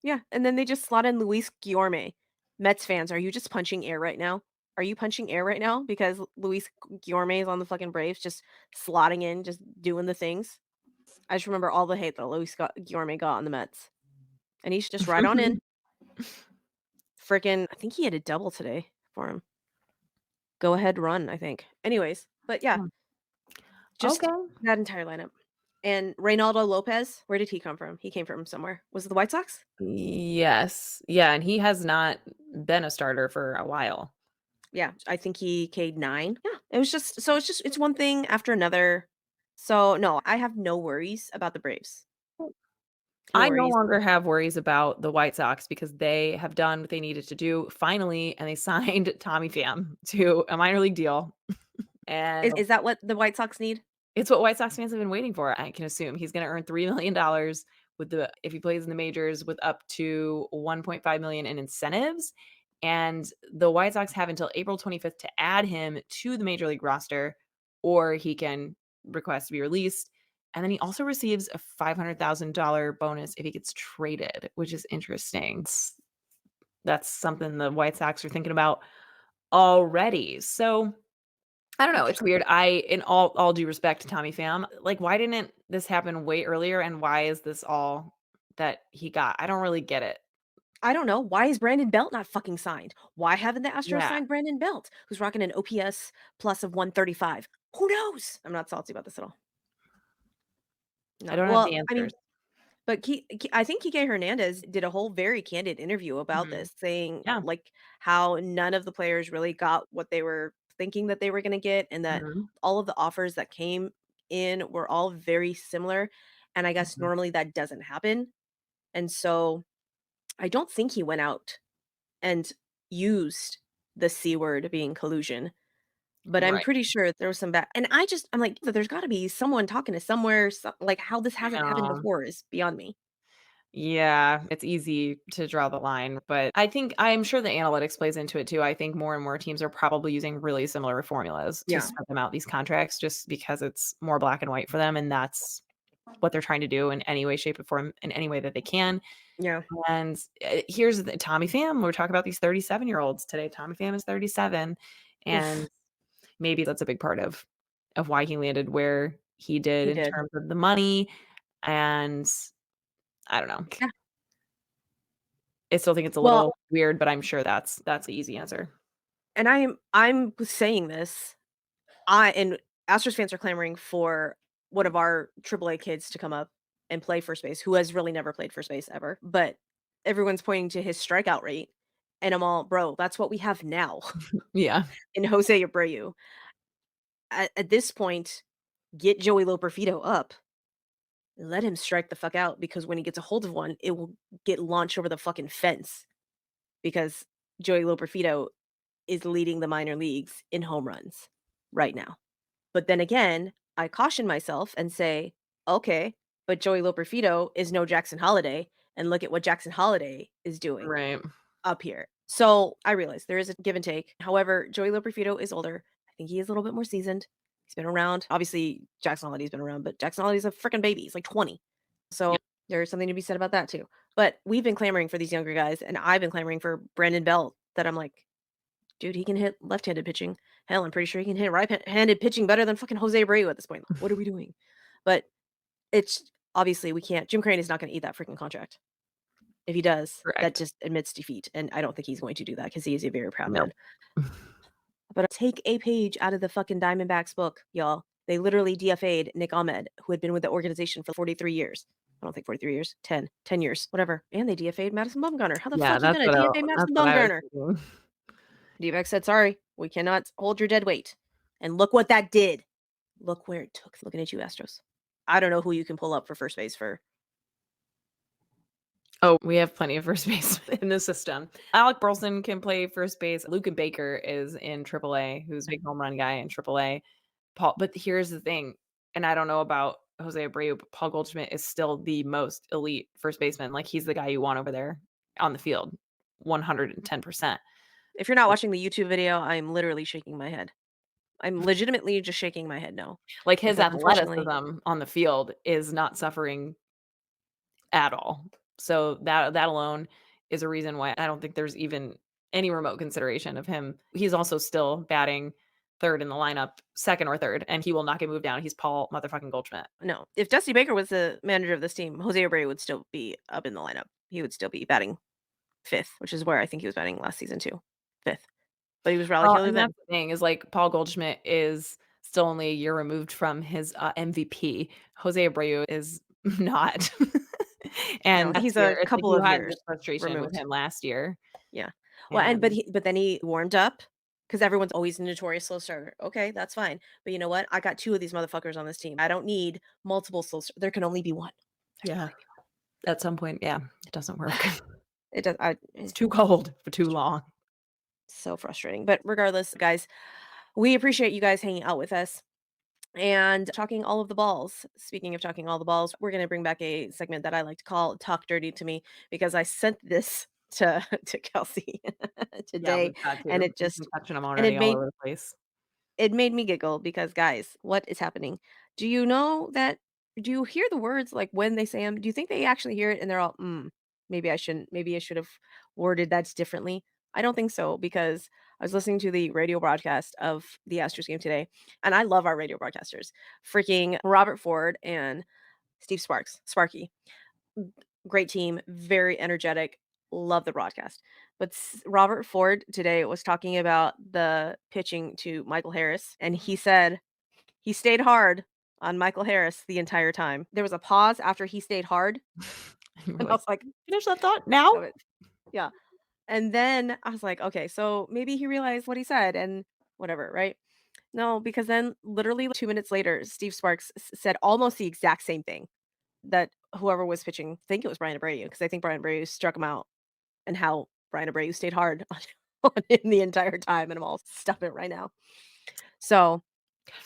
Yeah, and then they just slot in Luis Guillorme. Mets fans, are you just punching air right now? Are you punching air right now because Luis Guillorme is on the fucking Braves just slotting in, just doing the things? I just remember all the hate that Guillorme got on the Mets, and he's just right on in. Freaking I think he had a double today for him. Go ahead run, I think. Anyways, but yeah, Hmm, just okay. that entire lineup. And Reynaldo Lopez, where did he come from? He came from somewhere. Was it the White Sox? Yes. Yeah, and he has not been a starter for a while. Yeah, I think he K'd 9. Yeah, it was just it's one thing after another. So, no, I have no worries about the Braves. No I no worries. longer have worries about the White Sox because they have done what they needed to do finally, and they signed Tommy Pham to a minor league deal, and Is that what the White Sox need? it's what White Sox fans have been waiting for, I can assume. He's gonna earn $3 million with the if he plays in the majors with up to 1.5 million in incentives, and the White Sox have until April 25th to add him to the major league roster, or he can request to be released, and then he also receives a $500,000 bonus if he gets traded, which is interesting. That's something the White Sox are thinking about already. So I don't know, it's Interesting. weird. In all due respect to Tommy Pham, like, why didn't this happen way earlier, and why is this all that he got? I don't really get it. I don't know. Why is Brandon Belt not fucking signed? Why haven't the Astros Yeah, signed Brandon Belt, who's rocking an OPS plus of 135? Who knows? I'm not salty about this at all. I No. don't have Well, the I mean, answers. but I think Kike Hernandez did a whole very candid interview about Mhm. this, saying, Yeah. like, how none of the players really got what they were thinking that they were gonna get, and that Mhm. all of the offers that came in were all very similar, and I guess Mhm. normally that doesn't happen, and so I don't think he went out and used the C word being collusion, but I'm Right. pretty sure there was some bad, and I'm like, "There's gotta be someone talking to somewhere, like, how this I hasn't happened know. before is beyond me." Yeah, it's easy to draw the line, but I'm sure the analytics plays into it too. I think more and more teams are probably using really similar formulas to Yeah. spread them out these contracts just because it's more black and white for them, and that's what they're trying to do in any way, shape, or form, in any way that they can. Yeah. And, here's the Tommy Pham, we're talking about these 37-year-olds today. Tommy Pham is 37, and Oof. maybe that's a big part of why he landed where he did He in did. terms of the money, and I don't know. Yeah. I still think it's a Well, little weird, but I'm sure that's the easy answer. and I'm saying this, and Astros fans are clamoring for one of our AAA kids to come up and play first base, who has really never played first base ever, but everyone's pointing to his strikeout rate, and I'm all, "Bro, that's what we have now Yeah. in Jose Abreu." At this point, get Joey Loperfido up, let him strike the fuck out, because when he gets a hold of one, it will get launched over the fucking fence, because Joey Loperfido is leading the minor leagues in home runs right now. But then again, I caution myself and say, "Okay, but Joey Loperfido is no Jackson Holiday, and look at what Jackson Holiday is doing Right. up here." So, I realize there is a give and take. However, Joey Loperfido is older. I think he is a little bit more seasoned. He's been around. Obviously, Jackson Holiday's been around, but Jackson Holiday's a freaking baby. He's like 20. So, Yeah. there's something to be said about that too. But we've been clamoring for these younger guys, and I've been clamoring for Brandon Belt, that I'm like, dude, he can hit left-handed pitching. Hell, I'm pretty sure he can hit right-handed pitching better than fucking Jose Abreu at this point. What are we doing? But it's obviously we can't. Jim Crane is not gonna eat that freaking contract. If he does, that Correct. just admits defeat, and I don't think he's going to do that, because he is a very proud No. man. But take a page out of the fucking Diamondbacks book, y'all. They literally DFA'd Nick Ahmed, who had been with the organization for 43 years. I don't think 43 years, 10 years, whatever. And they DFA'd Madison Bumgarner. How the Yeah, fuck you gonna DFA that's Madison what I was Bumgarner? thinking. D-backs said, "Sorry, we cannot hold your dead weight." And look what that did. Look where it took. Looking at you, Astros. I don't know who you can pull up for first base for. Oh, we have plenty of first base in the system. Alec Burleson can play first base. Luca Baker is in AAA, who's a big home run guy in AAA. But here's the thing, and I don't know about Jose Abreu, but Paul Goldschmidt is still the most elite first baseman. Like, he's the guy you want over there on the field, 110%. If you're not watching the YouTube video, I'm literally shaking my head. I'm legitimately just shaking my head no, Like, his because unfortunately, athleticism on the field is not suffering at all. So that alone is a reason why I don't think there's even any remote consideration of him. He's also still batting 3rd in the lineup, 2nd or 3rd, and he will not get moved down. He's Paul motherfucking Goldschmidt. no. If Dusty Baker was the manager of this team, Jose Abreu would still be up in the lineup. He would still be batting 5th, which is where I think he was batting last season too. 5th. But he was rally Well, killer and then. that's the thing is, like, Paul Goldschmidt is still only a year removed from his, MVP. Jose Abreu is not. No, And last he's year, a it's like couple you of had this years frustration with removed. him last year, Yeah. Well, and but then he warmed up, because everyone's always a notorious slow starter. Okay, that's fine. But you know what? I got 2 of these motherfuckers on this team. I don't need multiple there can only be 1. There can yeah, only be at some point, yeah, it doesn't work. 1. It does It's too cold for too long. so frustrating. But regardless, guys, we appreciate you guys hanging out with us and talking all of the balls. Speaking of talking all the balls, we're going to bring back a segment that I like to call Talk Dirty to Me, because I sent this to to Kelsey Yeah, today, we've got and to. We've been touching them already it all made over the place. it made me giggle, because, guys, what is happening? Do you know that do you hear the words, like, when they say them? Do you think they actually hear it and they're all, maybe I should have worded that differently?" I don't think so, because I was listening to the radio broadcast of the Astros game today, and I love our radio broadcasters. Freaking Robert Ford and Steve Sparky. Great team, very energetic. love the broadcast. But Robert Ford today was talking about the pitching to Michael Harris, and he said he stayed hard on Michael Harris the entire time. There was a pause after he stayed hard, You were and I like, was like, finish that thought now. "Love it." Yeah. And then I was like, "Okay, so maybe he realized what he said and whatever, right?" No, because then literally 2 minutes later, Steve Sparks said almost the exact same thing that whoever was pitching, I think it was Brian Abreu, because I think Brian Abreu struck him out, and how Brian Abreu stayed hard on him the entire time, and I'm all, "Stop it right now." So,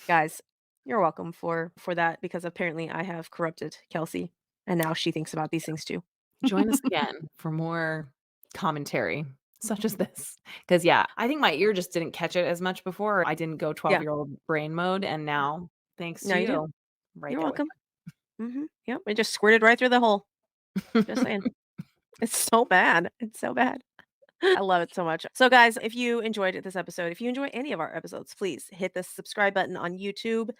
guys, you're welcome for that, because apparently I have corrupted Kelsey, and now she thinks about these things too. Join us again for more commentary such as this. Because yeah, I think my ear just didn't catch it as much before. I didn't go Yeah, twelve-year-old brain mode, and now, thanks now to you do. you, right You're there with welcome. Yep, it just squirted right through the hole. Just you. saying. It's so bad. It's so bad. I love it so much. So, guys, if you enjoyed this episode, if you enjoy any of our episodes, please hit the subscribe button on YouTube,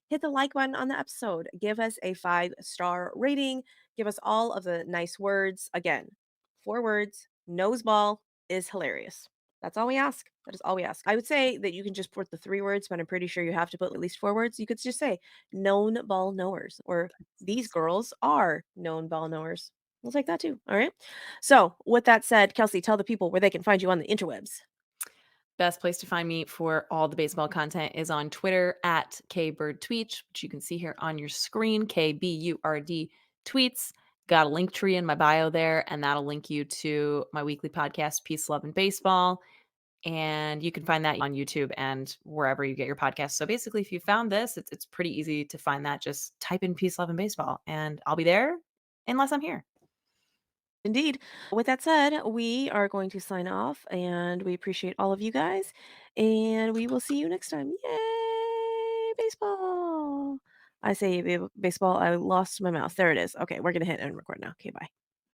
hit the like button on the episode, give us a 5-star rating, give us all of the nice words. Again, 4 words, noseball is hilarious. That's all we ask. That is all we ask. I would say that you can just put the 3 words, but I'm pretty sure you have to put at least 4 words. You could just say known ball knowers, or these girls are known ball knowers. We'll take that too. All right. So, with that said, Kelsey, tell the people where they can find you on the interwebs. Best place to find me for all the baseball content is on Twitter at KBirdTweets, which you can see here on your screen, KBURD tweets. Got a link tree in my bio there, and that'll link you to my weekly podcast, Peace, Love, and Baseball. And you can find that on YouTube and wherever you get your podcasts. So basically, if you found this, it's pretty easy to find that. Just type in Peace, Love, and Baseball, and I'll be there unless I'm here. Indeed. With that said, we are going to sign off, and we appreciate all of you guys, and we will see you next time. Yay, baseball. I say baseball. I lost my mouse. There it is. Okay, we're going to hit and record now. Okay, bye.